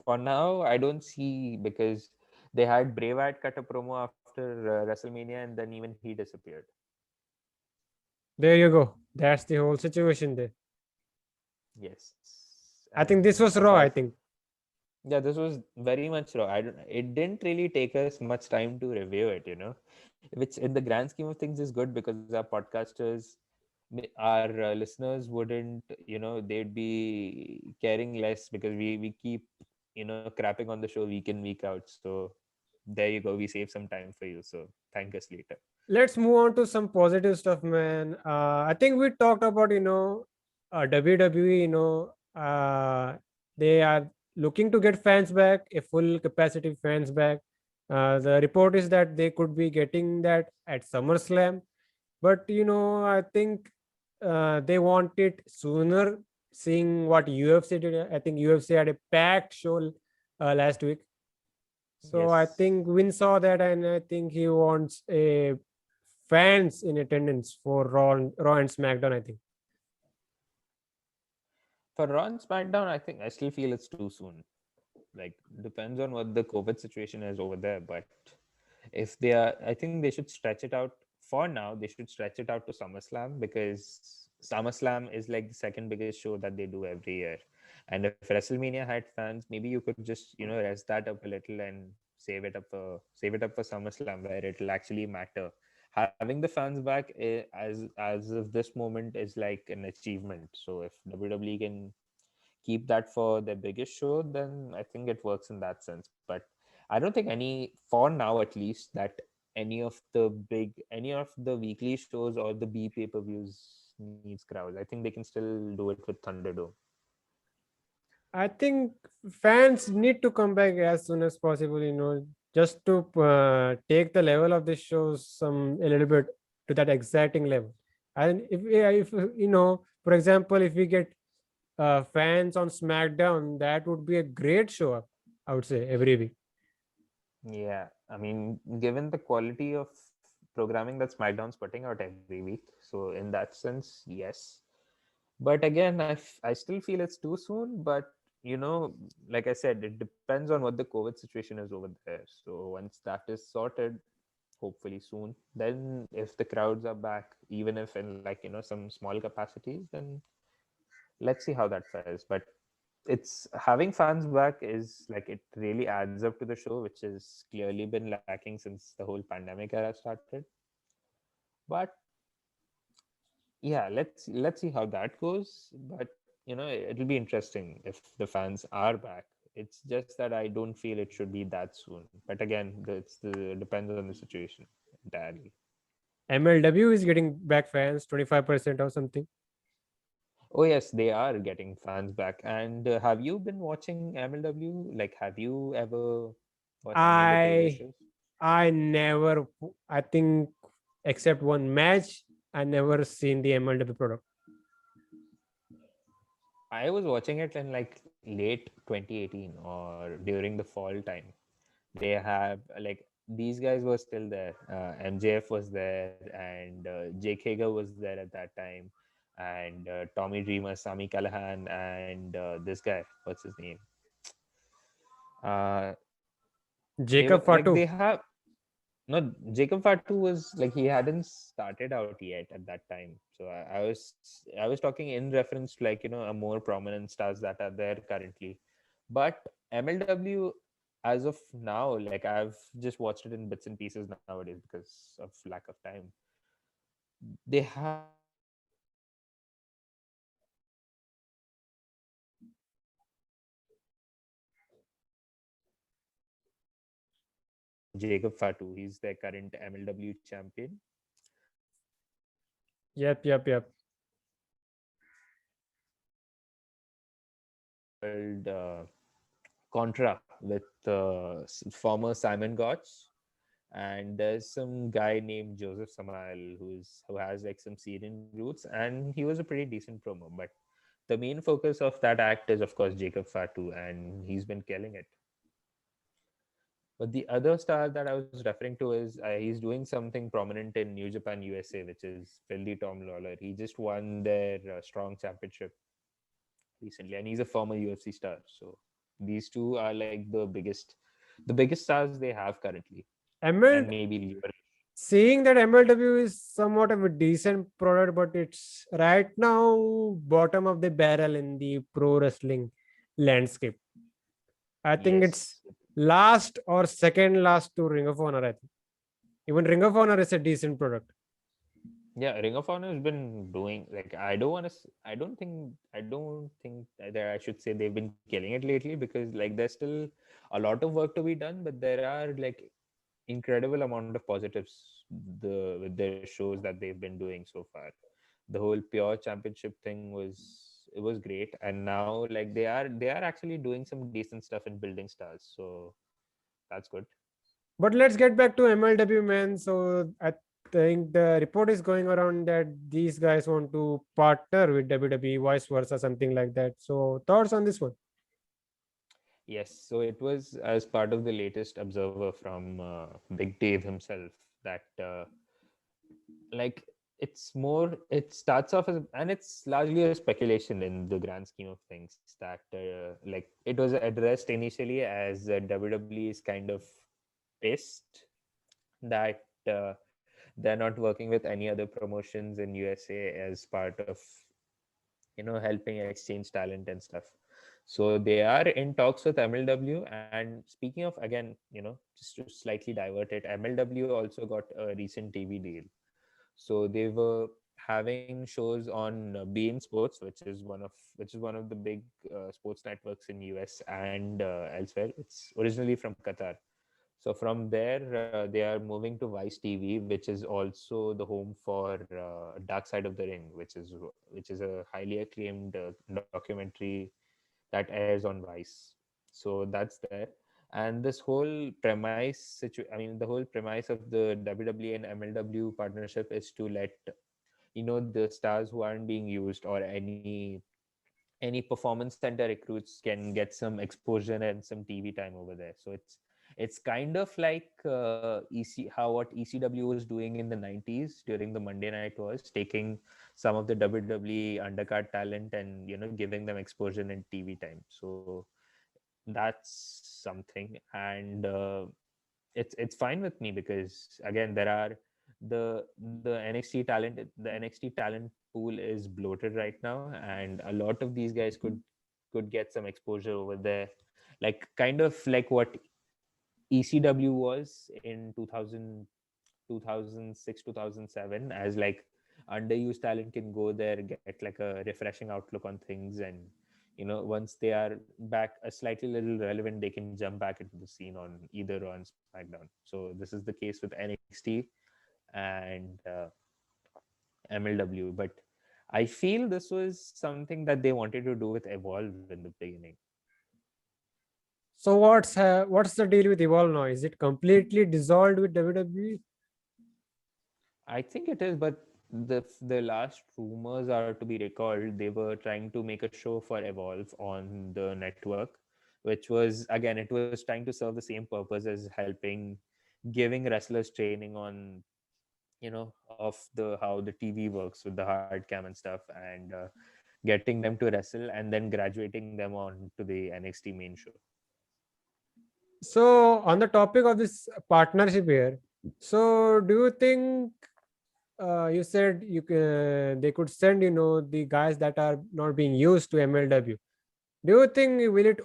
Speaker 2: For now, I don't see, because they had Bray Wyatt cut a promo after WrestleMania, and then even he disappeared.
Speaker 1: There you go. That's the whole situation there.
Speaker 2: Yes,
Speaker 1: I think this
Speaker 2: and
Speaker 1: was Raw, I
Speaker 2: apart,
Speaker 1: think.
Speaker 2: yeah, this was very much raw. I don't. It didn't really take us much time to review it, which in the grand scheme of things is good, because our podcasters, our listeners wouldn't, they'd be caring less, because we keep, crapping on the show week in week out. So there you go. We save some time for you. So thank us later.
Speaker 1: Let's move on to some positive stuff, man. I think we talked about, WWE, they are looking to get fans back, a full capacity fans back. The report is that they could be getting that at SummerSlam. But, I think they want it sooner, seeing what UFC did. I think UFC had a packed show last week. So I
Speaker 2: Yes.
Speaker 1: think Win saw that, and I think he wants a fans in attendance for Raw and SmackDown. I think.
Speaker 2: For Raw and SmackDown, I think I still feel it's too soon. Like, depends on what the COVID situation is over there. But if they are, I think they should stretch it out. For now, they should stretch it out to SummerSlam, because SummerSlam is like the second biggest show that they do every year. And if WrestleMania had fans, maybe you could just, rest that up a little and save it up for SummerSlam, where it'll actually matter. Having the fans back, as of this moment, is like an achievement. So if WWE can keep that for their biggest show, then I think it works in that sense. But I don't think for now at least, that any of the weekly shows or the B pay-per-views needs crowds. I think they can still do it with Thunderdome.
Speaker 1: I think fans need to come back as soon as possible. just to take the level of this show some a little bit to that exciting level. And if for example, if we get fans on SmackDown, that would be a great show. I would say every week.
Speaker 2: Yeah, I mean, given the quality of programming that SmackDown's putting out every week, so in that sense, yes. But again, I still feel it's too soon. But like I said, it depends on what the COVID situation is over there. So once that is sorted, hopefully soon, then if the crowds are back, even if in like some small capacities, then let's see how that fares. But it's having fans back is like it really adds up to the show, which has clearly been lacking since the whole pandemic era started. But yeah, let's see how that goes. But it'll be interesting if the fans are back. It's just that I don't feel it should be that soon. But again, the depends on the situation entirely.
Speaker 1: MLW is getting back fans 25% or something.
Speaker 2: Oh yes, they are getting fans back. And have you been watching MLW? Like, have you ever watched any of the previous
Speaker 1: I
Speaker 2: shows?
Speaker 1: I never, I think, except one match, I never seen the MLW product.
Speaker 2: I was watching it in like late 2018 or during the fall time. They have like these guys were still there. MJF was there, and Jake Hager was there at that time, and Tommy Dreamer, Sami Callihan, and this guy, what's his name? Uh, they were
Speaker 1: Jacob
Speaker 2: like they
Speaker 1: Fatu.
Speaker 2: have no Jacob Fatu was like he hadn't started out yet at that time. So I was talking in reference to like a more prominent stars that are there currently. But MLW as of now, like I've just watched it in bits and pieces nowadays because of lack of time. They have Jacob Fatu. He's their current MLW champion.
Speaker 1: Yep, yep, yep.
Speaker 2: Called Contra with former Simon Gotch, and there's some guy named Joseph Samael who has like some Syrian roots, and he was a pretty decent promo. But the main focus of that act is of course Jacob Fatu, and he's been killing it. But the other star that I was referring to is he's doing something prominent in New Japan USA, which is Filthy Tom Lawler. He just won their Strong Championship recently, and he's a former UFC star. So these two are like the biggest stars they have currently,
Speaker 1: ML
Speaker 2: and maybe Lever.
Speaker 1: Seeing that MLW is somewhat of a decent product, but it's right now bottom of the barrel in the pro wrestling landscape. I think it's
Speaker 2: Yes,
Speaker 1: last or second last to Ring of Honor. I think even Ring of Honor is a decent product.
Speaker 2: yeah. Ring of Honor has been doing like I don't think that I should say they've been killing it lately because like there's still a lot of work to be done, but there are like incredible amount of positives with their shows that they've been doing so far. The whole pure championship thing was great, and now like they are actually doing some decent stuff in building stars, so that's good.
Speaker 1: But let's get back to MLW, man. So I think the report is going around that these guys want to partner with WWE, vice versa, something like that. So thoughts on this one?
Speaker 2: Yes, so it was as part of the latest observer from Big Dave himself that like it starts off as, and it's largely a speculation in the grand scheme of things, that like it was addressed initially as WWE is kind of pissed that they're not working with any other promotions in USA as part of helping exchange talent and stuff. So they are in talks with MLW. And speaking of, again, just to slightly divert it, MLW also got a recent TV deal. So they were having shows on beIN Sports, which is one of the big sports networks in US and elsewhere. It's originally from Qatar. So from there, they are moving to Vice TV, which is also the home for Dark Side of the Ring, which is a highly acclaimed documentary that airs on Vice. So that's there. And this whole the whole premise of the WWE and MLW partnership is to let the stars who aren't being used, or any performance center recruits, can get some exposure and some TV time over there. So it's kind of like how what ECW was doing in the 90s during the Monday Night Wars, taking some of the WWE undercard talent and giving them exposure and TV time. So that's something. And it's fine with me, because again, there are the NXT talent pool is bloated right now, and a lot of these guys could get some exposure over there, like kind of like what ECW was in 2006 2007, as like underused talent can go there, get like a refreshing outlook on things, and once they are back a slightly little relevant, they can jump back into the scene on either Raw and SmackDown. So this is the case with NXT and MLW. But I feel this was something that they wanted to do with Evolve in the beginning.
Speaker 1: So what's the deal with Evolve now? Is it completely dissolved with WWE?
Speaker 2: I think it is, but the last rumors are to be recalled. They were trying to make a show for Evolve on the network, which was, again, it was trying to serve the same purpose as giving wrestlers training on of the how the TV works with the hard cam and stuff, and getting them to wrestle, and then graduating them on to the NXT main show.
Speaker 1: So on the topic of this partnership here, so do you think you said they could send the guys that are not being used to MLW? Do you think will it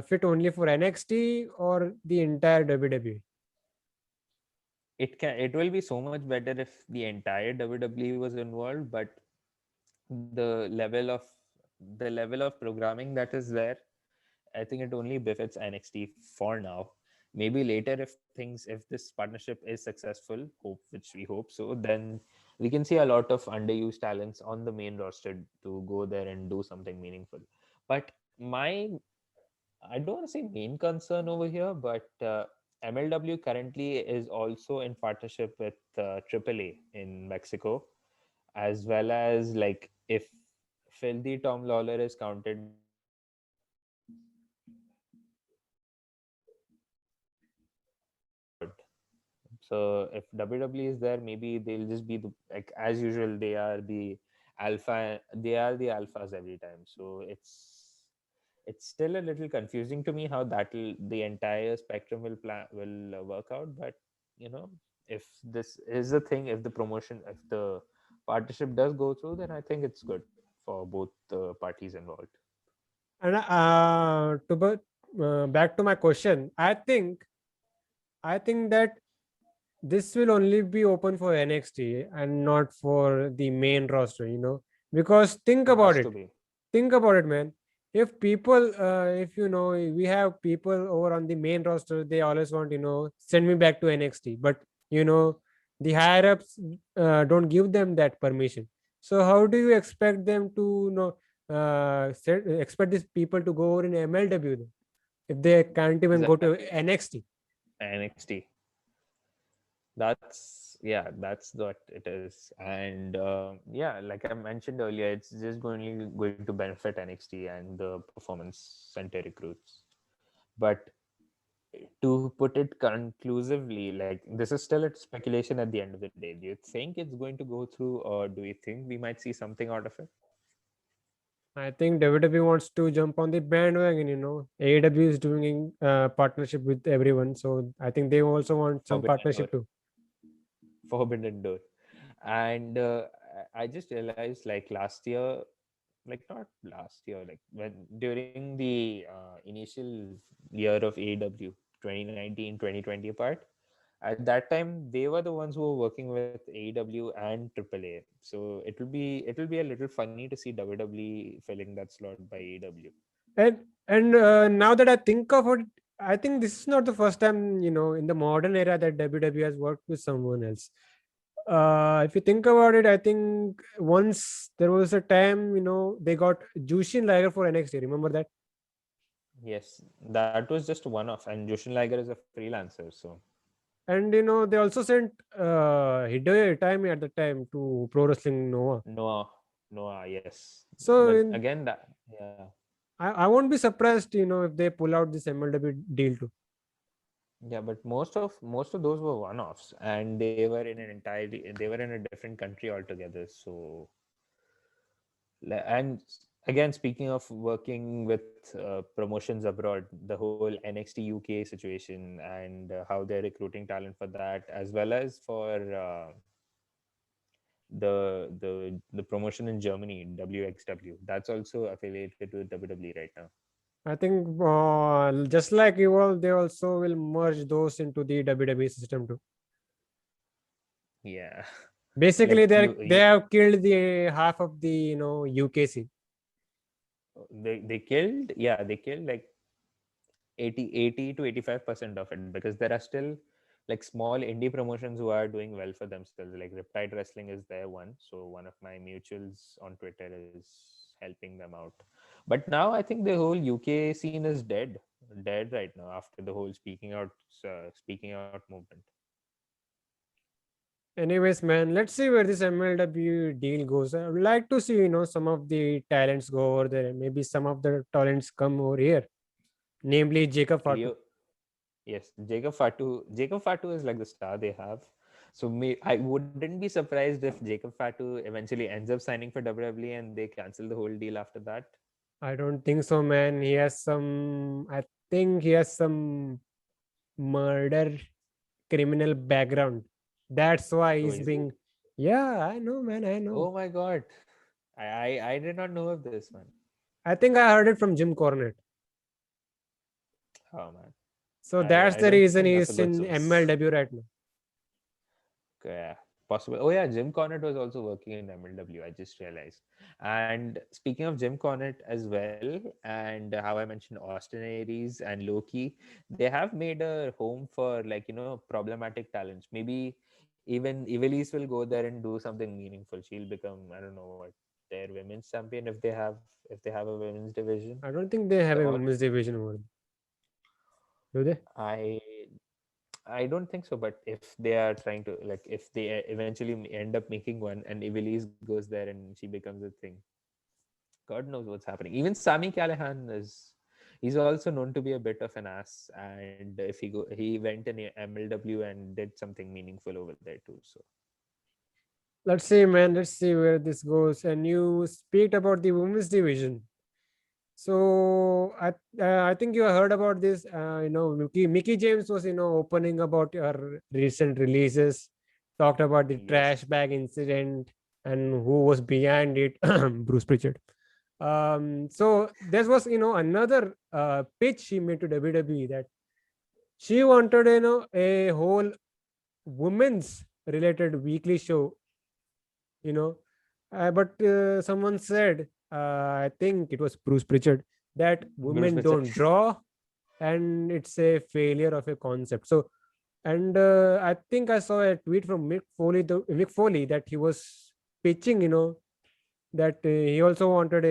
Speaker 1: fit only for NXT or the entire WWE?
Speaker 2: It will be so much better if the entire WWE was involved, but the level of the level of programming that is there, I think it only befits NXT for now. Maybe later, if this partnership is successful, which we hope so, then we can see a lot of underused talents on the main roster to go there and do something meaningful. But I don't want to say main concern over here, but MLW currently is also in partnership with AAA in Mexico, as well as, like, if Filthy Tom Lawler is counted, then WWE is there. So if WWE is there, maybe they'll just be like, as usual, they are the alphas every time. So it's still a little confusing to me how the entire spectrum will work out. But if this is the thing, if the partnership does go through, then I think it's good for both the parties involved.
Speaker 1: And back to my question, I think that this will only be open for NXT and not for the main roster, because
Speaker 2: It has to be.
Speaker 1: think about it, man. If people, if we have people over on the main roster, they always want, send me back to NXT, but you know, the higher ups don't give them that permission. So how do you expect them to, expect these people to go over in MLW then, if they can't even go to
Speaker 2: Exactly.
Speaker 1: NXT?
Speaker 2: NXT. That's what it is. And yeah, like I mentioned earlier, it's just going to benefit NXT and the performance center recruits. But to put it conclusively, like, this is still a speculation at the end of the day. Do you think it's going to go through, or do you think we might see something out of it?
Speaker 1: I think WWE wants to jump on the bandwagon. AEW is doing partnership with everyone, so I think they also want some
Speaker 2: Forbidden
Speaker 1: partnership
Speaker 2: Door.
Speaker 1: too.
Speaker 2: Forbidden Door. And I just realized, like, last year, like, not last year, like, when during the initial year of AEW, 2019 2020 part, at that time they were the ones who were working with AEW and AAA. So it'll be a little funny to see WWE filling that slot by AEW.
Speaker 1: And now that I think of it, I think this is not the first time in the modern era that WWE has worked with someone else. If you think about it, I think once there was a time they got Jushin Liger for NXT. Remember that?
Speaker 2: Yes, that was just one off, and Jushin Liger is a freelancer, so
Speaker 1: And they also sent Hideo Itami at the time to Pro Wrestling Nova.
Speaker 2: Noah, Noah, yes,
Speaker 1: So
Speaker 2: but again, that yeah,
Speaker 1: I won't be surprised, if they pull out this MLW deal too.
Speaker 2: yeah, but most of those were one offs, and they were in a different country altogether. So, and again, speaking of working with promotions abroad, the whole NXT UK situation and how they're recruiting talent for that, as well as for the promotion in Germany, WXW. That's also affiliated with WWE right now.
Speaker 1: I think just like Evolve, they also will merge those into the WWE system too.
Speaker 2: Yeah,
Speaker 1: Basically,
Speaker 2: like
Speaker 1: they have killed the half of the UK scene.
Speaker 2: they killed, yeah, they killed like 80 to 85% of it, because there are still like small indie promotions who are doing well for themselves. Like Riptide Wrestling is there one, so one of my mutuals on Twitter is helping them out. But now I think the whole UK scene is dead right now after the whole speaking out movement.
Speaker 1: Anyways, man, let's see where this MLW deal goes. I would like to see, some of the talents go over there, and maybe some of the talents come over here, namely Jacob Fatu.
Speaker 2: You Yes, Jacob Fatu is like the star they have. So I wouldn't be surprised if Jacob Fatu eventually ends up signing for WWE and they cancel the whole deal after that.
Speaker 1: I don't think so, man. I think he has some murder criminal background. That's why
Speaker 2: Oh,
Speaker 1: he's
Speaker 2: is he?
Speaker 1: being. Yeah, I know, man. I know.
Speaker 2: Oh my God. I did not know of this one.
Speaker 1: I think I heard it from Jim Cornette.
Speaker 2: Oh man.
Speaker 1: So that's
Speaker 2: I
Speaker 1: the
Speaker 2: don't
Speaker 1: reason
Speaker 2: think that's a
Speaker 1: he's
Speaker 2: good
Speaker 1: in
Speaker 2: source.
Speaker 1: MLW right now.
Speaker 2: Yeah, possible. Oh yeah, Jim Cornette was also working in MLW. I just realized. And speaking of Jim Cornette as well, and how I mentioned Austin Aries and Loki, they have made a home for like problematic talents. Maybe even Ivelisse will go there and do something meaningful. She'll become, I don't know what, their women's champion if they have a women's division.
Speaker 1: I don't think they have
Speaker 2: So
Speaker 1: a
Speaker 2: all
Speaker 1: women's division over there, do they?
Speaker 2: I I don't think so, but if they are trying to, like, if they eventually end up making one and Ivelisse goes there and she becomes a thing, God knows what's happening. Even Sami Callihan he's also known to be a bit of an ass, and if he went in MLW and did something meaningful over there too. So
Speaker 1: Let's see, man. Let's see where this goes. And you speak about the women's division. So I think you heard about this. Mickie James was opening about her recent releases, talked about the trash
Speaker 2: yes,
Speaker 1: bag incident and who was behind it, Bruce Pritchard. So there was another pitch she made to WWE that she wanted a whole women's related weekly show. You know, but someone said, I think it was Bruce Pritchard, that
Speaker 2: Bruce
Speaker 1: women
Speaker 2: Pritchard.
Speaker 1: don't draw and it's a failure of a concept. So, and I think I saw a tweet from Mick Foley that he was pitching, that he also wanted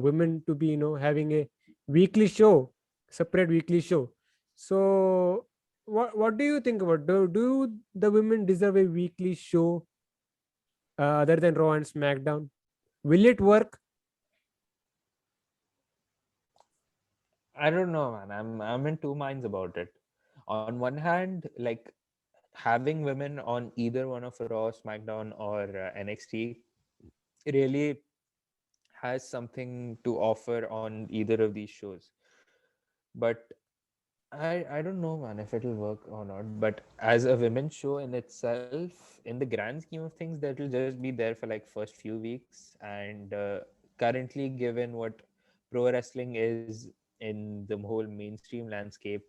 Speaker 1: women to be having a weekly show, separate weekly show. So, what do you think about, do the women deserve a weekly show other than Raw and SmackDown? Will it work?
Speaker 2: I don't know, man. I'm in two minds about it. On one hand, like, having women on either one of Raw, SmackDown, or NXT really has something to offer on either of these shows. But I don't know, man, if it'll work or not. But as a women's show in itself, in the grand scheme of things, that'll just be there for like first few weeks. And currently, given what pro wrestling is in the whole mainstream landscape,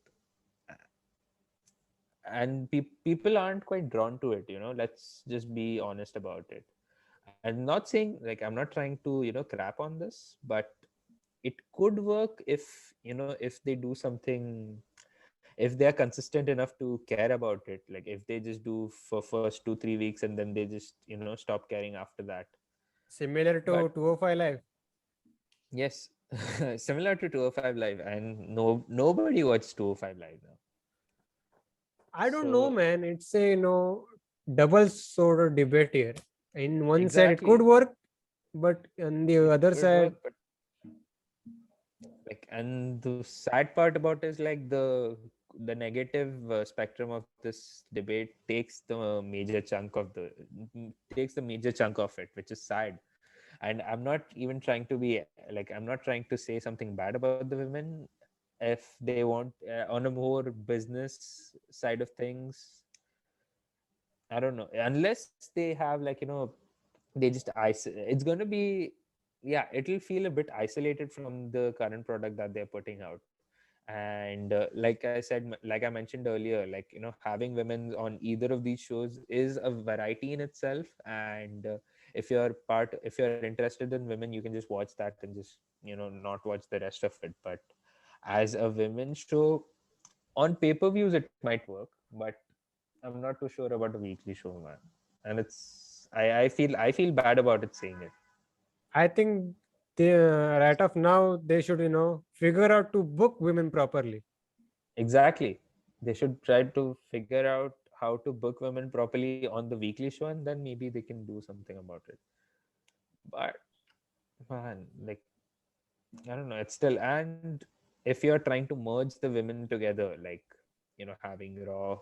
Speaker 2: and people aren't quite drawn to it. Let's just be honest about it. I'm not saying, like, I'm not trying to crap on this, but it could work if they do something, if they are consistent enough to care about it, like if they just do for first 2-3 weeks and then they just stop caring after that.
Speaker 1: Similar to
Speaker 2: But
Speaker 1: 205 Live.
Speaker 2: yes, Similar to 205 Live, and nobody watched 205 Live now.
Speaker 1: I don't know,
Speaker 2: So
Speaker 1: man. It's a double sort of debate here. In one side, it could
Speaker 2: exactly,
Speaker 1: work, but on the
Speaker 2: it
Speaker 1: other
Speaker 2: could work,
Speaker 1: side,
Speaker 2: but like, and the sad part about is like the negative spectrum of this debate takes the major chunk of takes the major chunk of it, which is sad. And I'm not even trying to be like, I'm not trying to say something bad about the women. If they want on a more business side of things, I don't know, unless they have like, they just it's going to be, yeah, it'll feel a bit isolated from the current product that they're putting out. And like I said, like I mentioned earlier, like, having women on either of these shows is a variety in itself. And if you're interested in women, you can just watch that and just, not watch the rest of it. But as a women's show, on pay-per-views it might work, but I'm not too sure about a weekly show, man. And I feel bad about it saying it.
Speaker 1: I think they, right of now, they should, figure out to book women properly.
Speaker 2: Exactly. They should try to figure out how to book women properly on the weekly show, and then maybe they can do something about it. But man, like, I don't know. It's still, and if you're trying to merge the women together, like, having Raw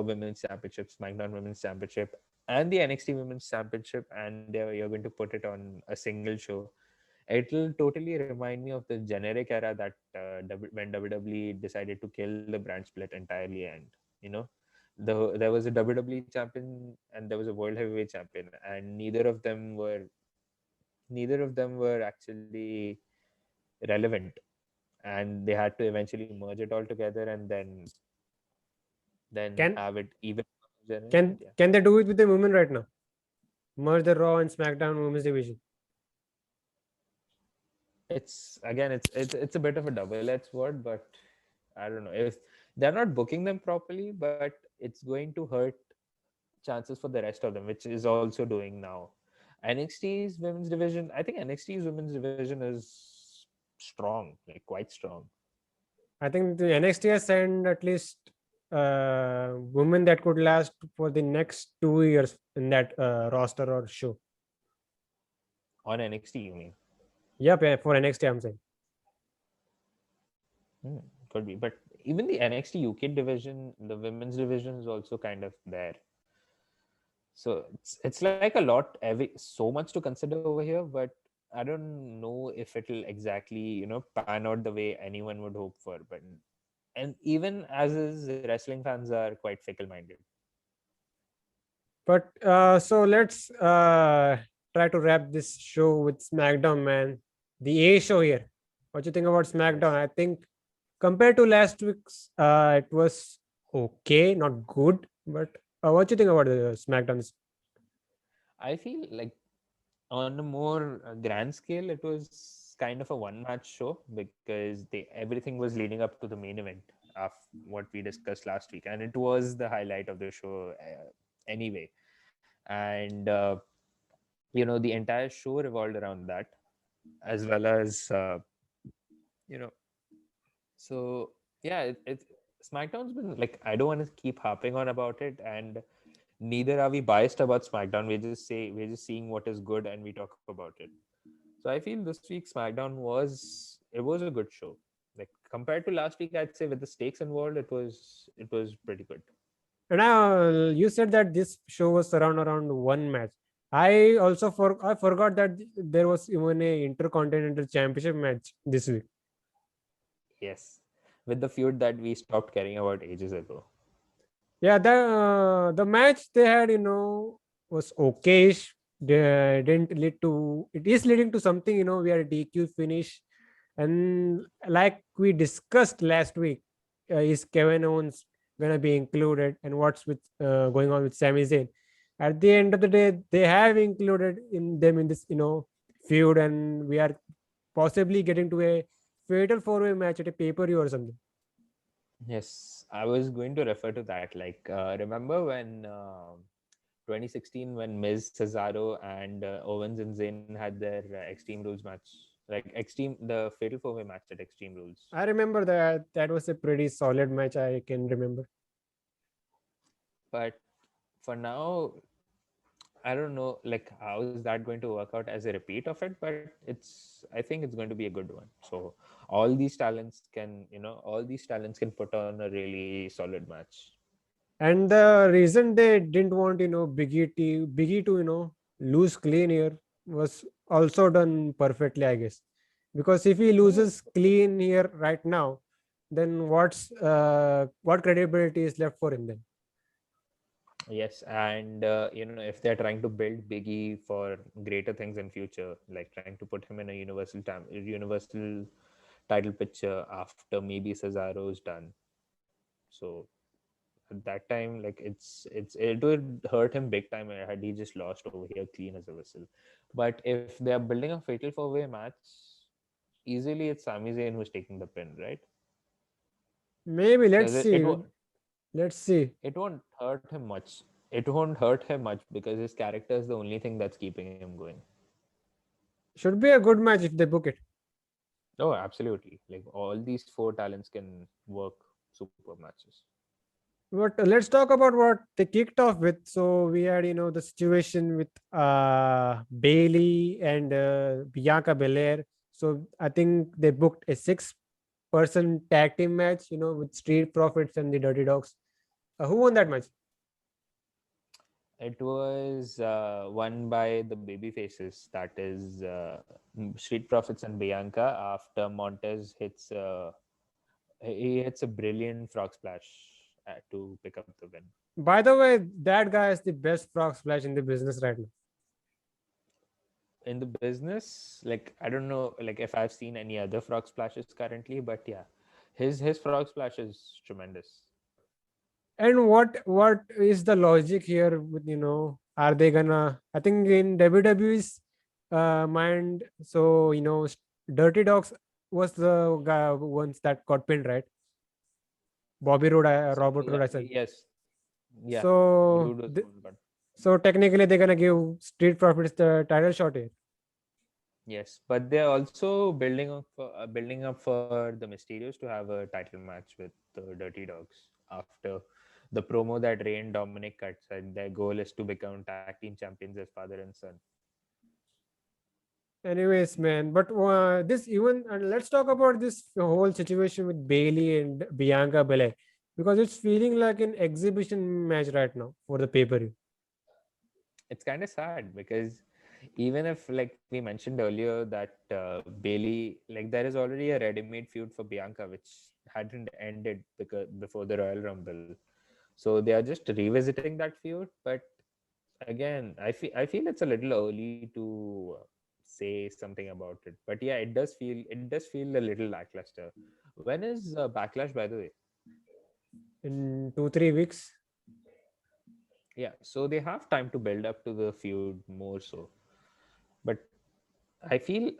Speaker 2: Women's Championship, SmackDown Women's Championship, and the NXT Women's Championship, and you're going to put it on a single show, it'll totally remind me of the generic era that when WWE decided to kill the brand split entirely. And you know there was a WWE champion and there was a world heavyweight champion, and neither of them were actually relevant, and they had to eventually merge it all together and then
Speaker 1: Can
Speaker 2: have it even
Speaker 1: can
Speaker 2: yeah.
Speaker 1: can they do it with the women right now? Merge the Raw and SmackDown women's division.
Speaker 2: It's a bit of a double-edged sword, but I don't know if they're not booking them properly, but it's going to hurt chances for the rest of them, which is also doing now. NXT's women's division, I think NXT's women's division is strong, like quite strong.
Speaker 1: I think the NXT has signed at least women that could last for the next 2 years in that roster or show.
Speaker 2: On NXT, you mean?
Speaker 1: Yep, yeah, for NXT, I'm saying.
Speaker 2: Could be, but even the NXT UK division, the women's division is also kind of there. So it's like a lot, so much to consider over here, but I don't know if it'll exactly pan out the way anyone would hope for. But and even as is, wrestling fans are quite fickle minded.
Speaker 1: But so let's try to wrap this show with SmackDown, man. The A show here. What you think about SmackDown?
Speaker 2: Yes,
Speaker 1: I think compared to last week's, it was okay, not good. But what you think about the SmackDown?
Speaker 2: I feel like on a more grand scale, it was kind of a one match show because everything was leading up to the main event of what we discussed last week, and it was the highlight of the show anyway. And the entire show revolved around that, as well as you know so yeah, it SmackDown's been like, I don't want to keep harping on about it, and neither are we biased about SmackDown. We're just seeing what is good and we talk about it. So I feel this week SmackDown was a good show. Like, compared to last week, I'd say with the stakes involved, it was pretty good.
Speaker 1: And you said that this show was around one match. I forgot that there was even a intercontinental championship match this week.
Speaker 2: Yes, with the feud that we stopped caring about ages ago.
Speaker 1: Yeah, the match they had, was okayish. They didn't lead to. It is leading to something, we are a DQ finish, and like we discussed last week, is Kevin Owens gonna be included, and what's with going on with Sami Zayn? At the end of the day, they have included in them in this, feud, and we are possibly getting to a fatal four-way match at a pay-per-view or something.
Speaker 2: Yes, I was going to refer to that. Like, remember when 2016 when Miz, Cesaro, and Owens and Zayn had their Extreme Rules match? like the Fatal 4-Way match at Extreme Rules.
Speaker 1: I remember that was a pretty solid match. I can remember.
Speaker 2: But for now, I don't know, like how is that going to work out as a repeat of it? But I think it's going to be a good one. So all these talents can put on a really solid match.
Speaker 1: And the reason they didn't want Biggie to lose clean here was also done perfectly, I guess. Because if he
Speaker 2: Hmm.
Speaker 1: loses clean here right now, then what credibility is left for him then?
Speaker 2: Yes, and if they're trying to build Biggie for greater things in future, like trying to put him in a universal title picture after maybe Cesaro's done. So at that time, like it would hurt him big time had he just lost over here clean as a whistle. But if they are building a fatal 4-way match, easily it's Sami Zayn who's taking the pin, right?
Speaker 1: Maybe let's
Speaker 2: Because it
Speaker 1: see.
Speaker 2: won't
Speaker 1: Let's see.
Speaker 2: it won't hurt him much. It won't hurt him much because his character is the only thing that's keeping him going.
Speaker 1: Should be a good match if they book it.
Speaker 2: Oh, absolutely. Like all these four talents can work super matches.
Speaker 1: But let's talk about what they kicked off with. So we had, the situation with Bayley and Bianca Belair. So I think they booked a six-person tag team match, with Street Profits and the Dirty Dogs. Who won that match?
Speaker 2: It was won by the baby faces, that is Street Profits and Bianca. After Montez he hits a brilliant frog splash to pick up the win.
Speaker 1: By the way, that guy is the best frog splash in the business right now.
Speaker 2: In the business, like I don't know, like if I've seen any other frog splashes currently, but yeah, his frog splash is tremendous.
Speaker 1: And what is the logic here with, are they gonna, I think in WWE's mind, so Dirty Dogs was the guy ones that got pinned, right? Bobby Roode, Robert
Speaker 2: Yeah,
Speaker 1: Roode, I said.
Speaker 2: yes, yeah.
Speaker 1: So
Speaker 2: Rude was the one, but
Speaker 1: so technically they're gonna give Street Profits the title shot here.
Speaker 2: yes, but they're also building up for the Mysterios to have a title match with the Dirty Dogs after the promo that Rey and Dominic cut said their goal is to become tag team champions as father and son.
Speaker 1: Anyways, man, but this even and let's talk about this whole situation with Bailey and Bianca Belair, because it's feeling like an exhibition match right now for the pay-per-view.
Speaker 2: It's kind of sad because even if, like we mentioned earlier, that Bailey, like there is already a ready-made feud for Bianca which hadn't ended because before the Royal Rumble, so they are just revisiting that feud. But again, I feel it's a little early to say something about it. But yeah, it does feel a little lackluster. When is Backlash, by the way?
Speaker 1: In 2 3 weeks.
Speaker 2: Yeah, so they have time to build up to the feud more so. But I feel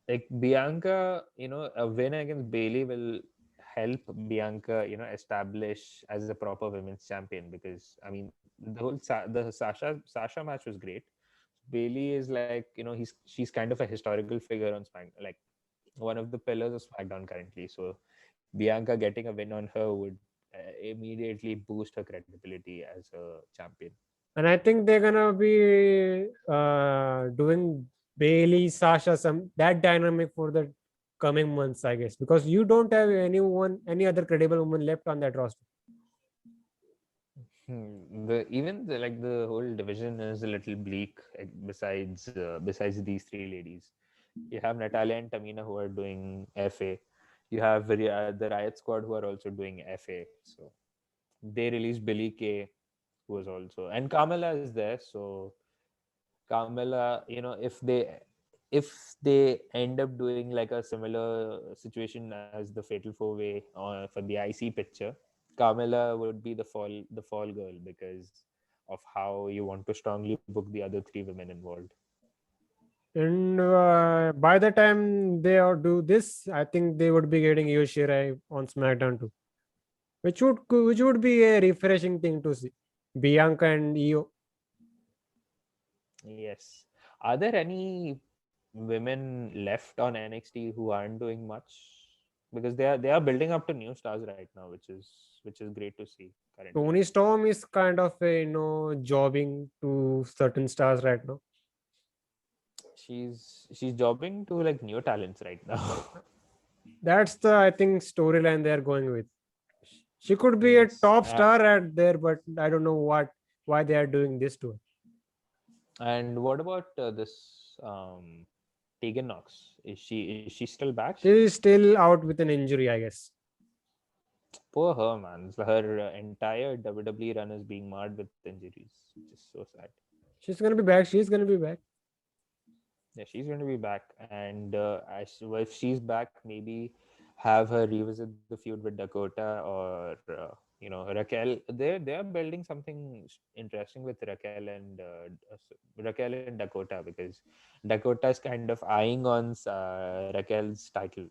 Speaker 2: like Bianca, a win against Bailey will help Bianca, establish as a proper women's champion. Because I mean, the Sasha match was great. Bailey is like, she's kind of a historical figure on Smack, like one of the pillars of SmackDown currently. So Bianca getting a win on her would immediately boost her credibility as a champion.
Speaker 1: And I think they're gonna be doing Bailey, Sasha, some that dynamic for the coming months, I guess, because you don't have any other credible woman left on that roster.
Speaker 2: Like the whole division is a little bleak. Besides these three ladies, you have Natalia and Tamina who are doing FA. You have the Riot Squad who are also doing FA. So they released Billy Kay, who was also, and Carmella is there. So Carmella, if they end up doing like a similar situation as the Fatal 4-Way for the IC picture, Carmella would be the fall girl because of how you want to strongly book the other three women involved.
Speaker 1: And by the time they do this, I think they would be getting Io Shirai on SmackDown too, which would be a refreshing thing to see. Bianca and Io.
Speaker 2: Yes. Are there any? women left on NXT who aren't doing much, because they are building up to new stars right now, which is great to see currently.
Speaker 1: Tony Storm is kind of a, jobbing to certain stars right now.
Speaker 2: She's jobbing to like new talents right now.
Speaker 1: That's the, I think, storyline they are going with. She could be a
Speaker 2: Yes.
Speaker 1: top star at there, but I don't know why they are doing this to her.
Speaker 2: And what about this Tegan Knox? Is she still back?
Speaker 1: She is still out with an injury, I guess.
Speaker 2: Poor her, man. Her entire WWE run is being marred with injuries, which is so sad.
Speaker 1: She's gonna be back. She's gonna be back.
Speaker 2: Yeah, she's going to be back, and if she's back, maybe have her revisit the feud with Dakota, or Raquel. They are building something interesting with Raquel and Dakota, because Dakota is kind of eyeing on Raquel's title.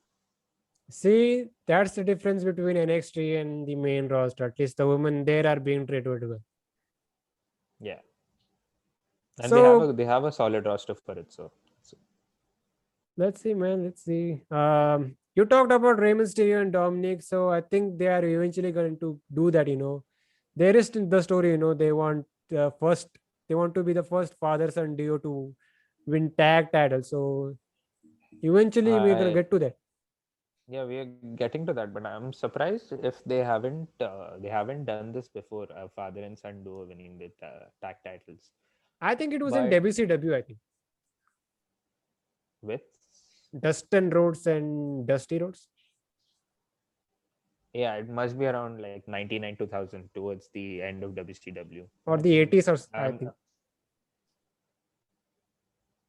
Speaker 1: See, that's the difference between NXT and the main roster. At least the women there are being treated well.
Speaker 2: Yeah, and
Speaker 1: So
Speaker 2: they have a solid roster for it. So
Speaker 1: let's see, man. Let's see. You talked about Rey Mysterio and Dominic, so I think they are eventually going to do that. There is the story. They want first. They want to be the first father-son duo to win tag titles. So eventually, we're gonna
Speaker 2: I
Speaker 1: get to that.
Speaker 2: Yeah, we are getting to that, but I'm surprised if they haven't done this before, a father and son duo winning the tag titles.
Speaker 1: I think it was in
Speaker 2: But
Speaker 1: WCW. I think
Speaker 2: with
Speaker 1: Dustin Rhodes and Dusty Rhodes,
Speaker 2: Yeah, it must be around like 99 2000, towards the end of WCW.
Speaker 1: or
Speaker 2: I
Speaker 1: the
Speaker 2: think
Speaker 1: 80s, or I
Speaker 2: I'm
Speaker 1: think.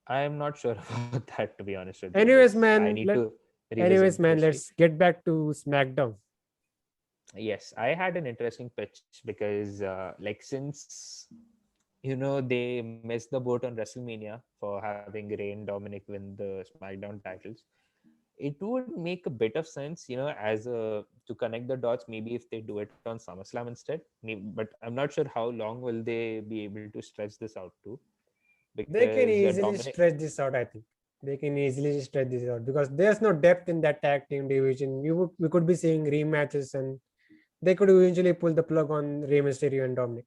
Speaker 2: I'm not sure about that, to be honest with you.
Speaker 1: Anyways,
Speaker 2: This I
Speaker 1: man.
Speaker 2: need to
Speaker 1: Anyways,
Speaker 2: revisit the
Speaker 1: man.
Speaker 2: history.
Speaker 1: Let's get back to SmackDown.
Speaker 2: Yes, I had an interesting pitch, because like, since they missed the boat on WrestleMania for having Rey and Dominic win the SmackDown titles, it would make a bit of sense, to connect the dots. Maybe if they do it on SummerSlam instead. Maybe, but I'm not sure how long will they be able to stretch this out to,
Speaker 1: They can
Speaker 2: because
Speaker 1: easily
Speaker 2: Dominic.
Speaker 1: stretch this out. I think they can easily stretch this out because there's no depth in that tag team division. We could be seeing rematches, and they could eventually pull the plug on Rey Mysterio and Dominic.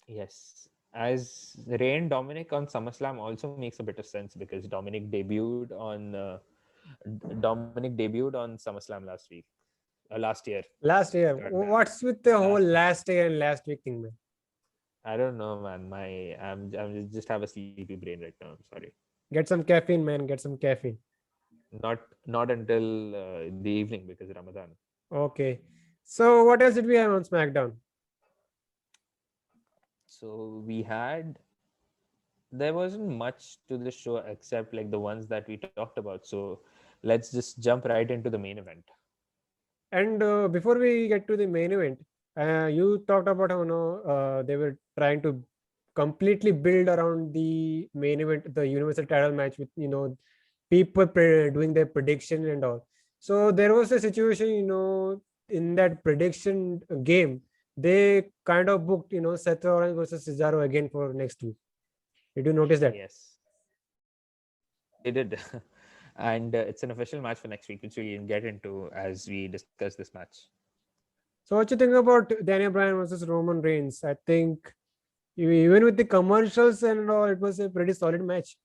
Speaker 2: Yes, as Rey and Dominic on SummerSlam also makes a bit of sense, because Dominic debuted on SummerSlam last week, last year.
Speaker 1: Last year,
Speaker 2: God damn.
Speaker 1: what's with the whole
Speaker 2: Last year.
Speaker 1: last year and last week thing, man?
Speaker 2: I don't know, man. I'm just have a sleepy brain right now. I'm sorry.
Speaker 1: Get some caffeine, man. Get some caffeine.
Speaker 2: Not until the evening, because Ramadan.
Speaker 1: Okay. So what else did we have on SmackDown?
Speaker 2: So there wasn't much to the show except like the ones that we talked about. So let's just jump right into the main event.
Speaker 1: And before we get to the main event, you talked about how they were trying to completely build around the main event, the Universal Title match, with people doing their prediction and all. So there was a situation, in that prediction game, they kind of booked, Seth Rollins versus Cesaro again for next week. Did you notice that?
Speaker 2: Yes, they did. And it's an official match for next week, which we'll get into as we discuss this match.
Speaker 1: So what you think about Daniel Bryan versus Roman Reigns? I think even with the commercials and all, it was a pretty solid match.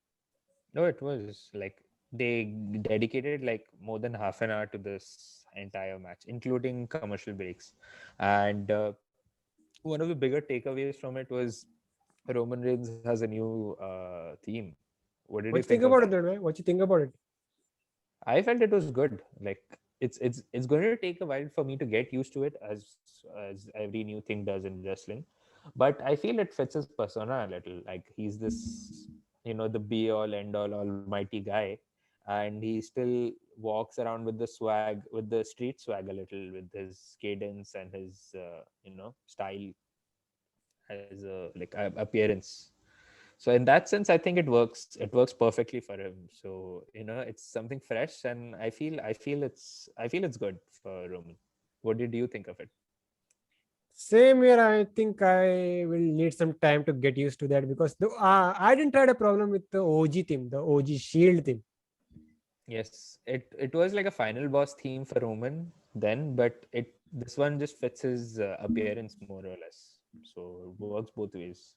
Speaker 2: No, it was like they dedicated like more than half an hour to this entire match, including commercial breaks. And one of the bigger takeaways from it was Roman Reigns has a new theme. What did you
Speaker 1: What you
Speaker 2: think
Speaker 1: think
Speaker 2: of
Speaker 1: about
Speaker 2: that?
Speaker 1: it, then, man? What you think about it?
Speaker 2: I felt it was good. Like, it's going to take a while for me to get used to it, as every new thing does in wrestling. But I feel it fits his persona a little. Like, he's this, the be all end all almighty guy, and he still walks around with the swag, with the street swag a little, with his cadence and his style, as a like appearance. So in that sense, I think it works perfectly for him. So it's something fresh, and I feel it's good for Roman. What did you think of it?
Speaker 1: Same here. I think I will need some time to get used to that because I didn't had a problem with the OG theme, the OG Shield theme.
Speaker 2: Yes, it was like a final boss theme for Roman then, but it this one just fits his appearance more or less. So it works both ways.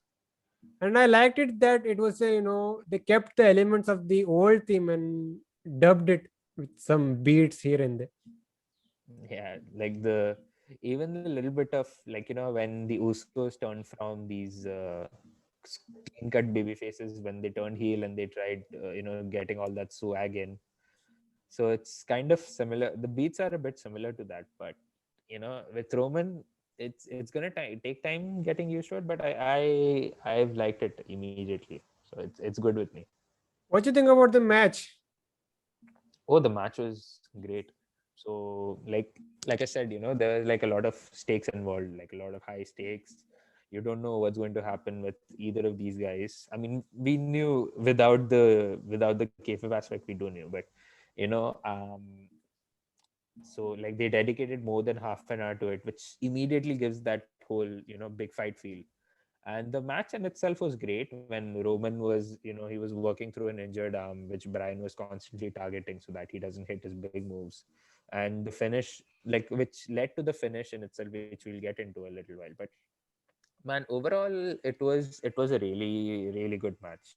Speaker 1: And I liked it that it was a, they kept the elements of the old theme and dubbed it with some beats here and there.
Speaker 2: Yeah, like the even a little bit of like when the Usos turned from these clean cut baby faces when they turned heel and they tried getting all that swag in. So it's kind of similar. The beats are a bit similar to that, but with Roman, it's gonna take time getting used to it. But I've liked it immediately, so it's good with me.
Speaker 1: What do you think about the match?
Speaker 2: Oh, the match was great. So like I said, there was like a lot of stakes involved, like a lot of high stakes. You don't know what's going to happen with either of these guys. I mean, we knew without the kayfabe aspect, we do knew, but you know, so like they dedicated more than half an hour to it, which immediately gives that whole big fight feel. And the match in itself was great when Roman was, he was working through an injured arm, which Bryan was constantly targeting so that he doesn't hit his big moves. And the finish, like which led to the finish in itself, which we'll get into a little while. But man, overall, it was a really, really good match.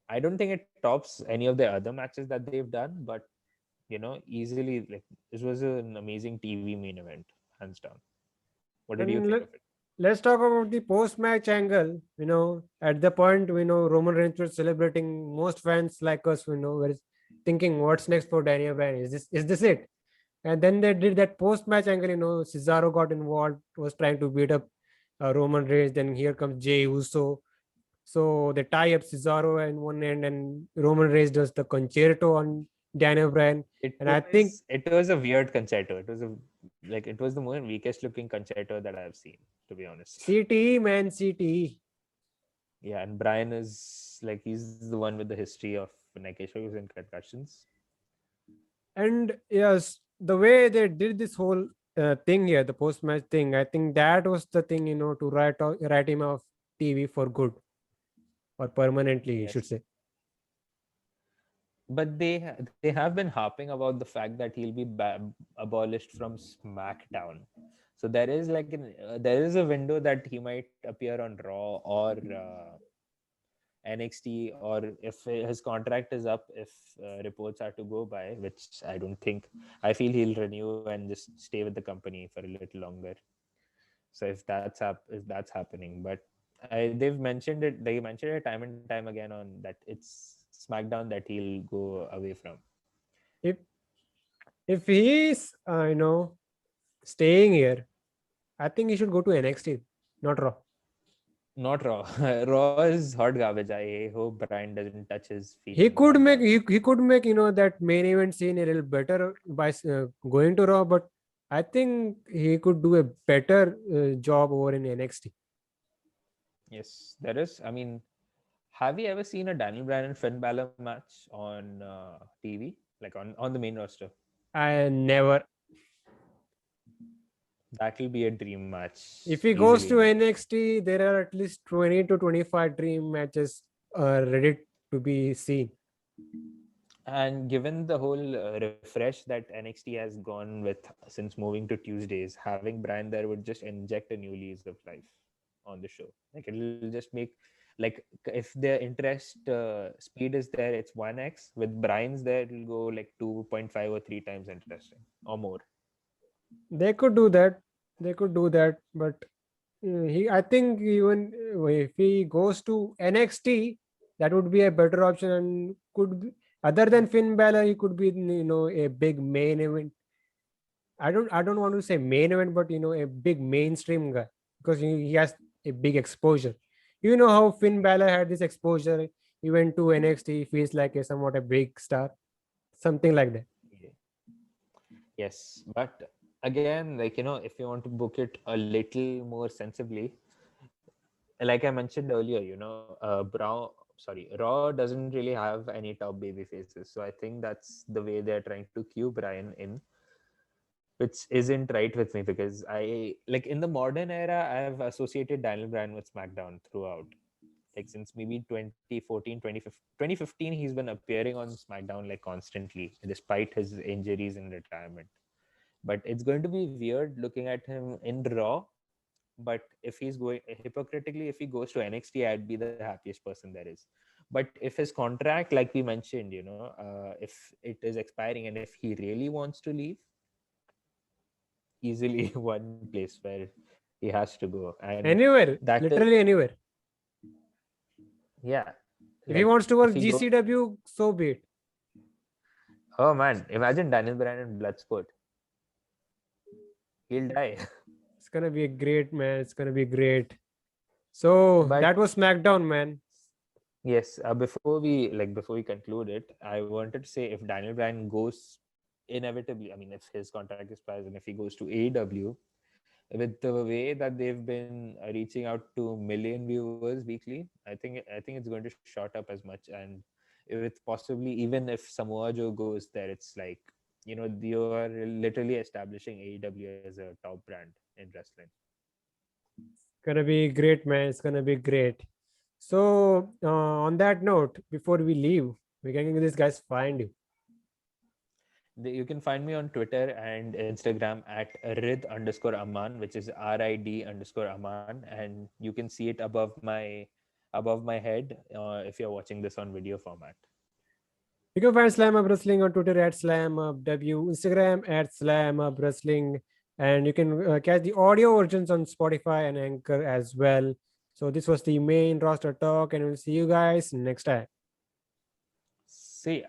Speaker 2: I don't think it tops any of the other matches that they've done, but easily like this was an amazing TV main event, hands down. What did you
Speaker 1: And
Speaker 2: think of it?
Speaker 1: let's talk about the post-match angle. At the point, Roman Reigns was celebrating. Most fans like us, were thinking, "What's next for Daniel Bryan? Is this it?" And then they did that post-match angle. Cesaro got involved, was trying to beat up Roman Reigns. Then here comes Jey Uso. So they tie up Cesaro in one end, and Roman Reigns does the concerto on Daniel Bryan.
Speaker 2: It
Speaker 1: And I think
Speaker 2: was it was a weird concerto. It was the more weakest looking concerto that I've seen, to be honest.
Speaker 1: CTE, man, CTE.
Speaker 2: Yeah, and Brian is like he's the one with the history of neck issues and concussions.
Speaker 1: And yes, the way they did this whole thing here, the post-match thing, I think that was the thing, to write him off TV for good or permanently, you should
Speaker 2: Yes,
Speaker 1: say.
Speaker 2: but they have been harping about the fact that he'll be abolished from SmackDown. So there is a window that he might appear on Raw or NXT, or if his contract is up, if reports are to go by, which I don't think. I feel he'll renew and just stay with the company for a little longer. So if that's happening, but they've mentioned it. They mentioned it time and time again on that it's SmackDown that he'll go away from.
Speaker 1: If if he's staying here, I think he should go to NXT, not Raw.
Speaker 2: Not Raw. Raw is hot garbage. I hope Brian doesn't touch his
Speaker 1: He
Speaker 2: feelings
Speaker 1: could
Speaker 2: on
Speaker 1: make
Speaker 2: Raw.
Speaker 1: he could make that main event scene a little better by going to Raw, but I think he could do a better job over in NXT.
Speaker 2: Yes, there is. I mean, have you ever seen a Daniel Bryan and Finn Balor match on TV, like on the main roster?
Speaker 1: I never.
Speaker 2: That will be a dream match
Speaker 1: If he goes
Speaker 2: easily
Speaker 1: to
Speaker 2: in my book.
Speaker 1: NXT, there are at least 20 to 25 dream matches ready to be seen.
Speaker 2: And given the whole refresh that NXT has gone with since moving to Tuesdays, having Brian there would just inject a new lease of life on the show. Like it'll just make, like if the interest speed is there, it's 1x. With Brian's there, it'll go like 2.5 or 3 times interesting or more.
Speaker 1: They could do that. They could do that, but I think even if he goes to NXT, that would be a better option and could be, other than Finn Balor, he could be a big main event. I don't want to say main event, but a big mainstream guy because he has a big exposure. You know how Finn Balor had this exposure. He went to NXT, he feels like a somewhat a big star, something like that.
Speaker 2: Yeah. Yes, but again, like if you want to book it a little more sensibly, like I mentioned earlier, Raw doesn't really have any top baby faces. So I think that's the way they're trying to cue Brian in. which isn't right with me because I like in the modern era I have associated Daniel Bryan with SmackDown throughout. Like since maybe 2014, 2015, he's been appearing on SmackDown like constantly despite his injuries and retirement. But it's going to be weird looking at him in Raw. But if he's going hypocritically, if he goes to NXT, I'd be the happiest person there is. But if his contract, like we mentioned, if it is expiring and if he really wants to leave, easily one place where he has to go, and
Speaker 1: Anywhere,
Speaker 2: that is
Speaker 1: literally anywhere.
Speaker 2: yeah,
Speaker 1: If he
Speaker 2: like
Speaker 1: wants to
Speaker 2: if
Speaker 1: work
Speaker 2: he go.
Speaker 1: GCW, so be it.
Speaker 2: Oh man, imagine Daniel Bryan in Bloodsport. He'll die.
Speaker 1: It's gonna be a great, man. It's gonna be great. So
Speaker 2: But
Speaker 1: that was SmackDown, man.
Speaker 2: yes, before we conclude it, I wanted to say if Daniel Bryan goes inevitably, I mean, if his contract expires and if he goes to AEW, with the way that they've been reaching out to million viewers weekly, I think it's going to shot up as much. And with possibly even if Samoa Joe goes there, it's like you are literally establishing AEW as a top brand in wrestling.
Speaker 1: Gonna be great, man. It's gonna be great. So on that note, before we leave, we can this guys find you.
Speaker 2: You can find me on Twitter and Instagram at rid_Aman, which is RID_Aman, and you can see it above my head if you're watching this on video format.
Speaker 1: You can find Slamhub Wrestling on Twitter at SlamHubW, Instagram at SlamHub Wrestling, and you can catch the audio versions on Spotify and Anchor as well. So this was the main roster talk, and we'll see you guys next time.
Speaker 2: See ya.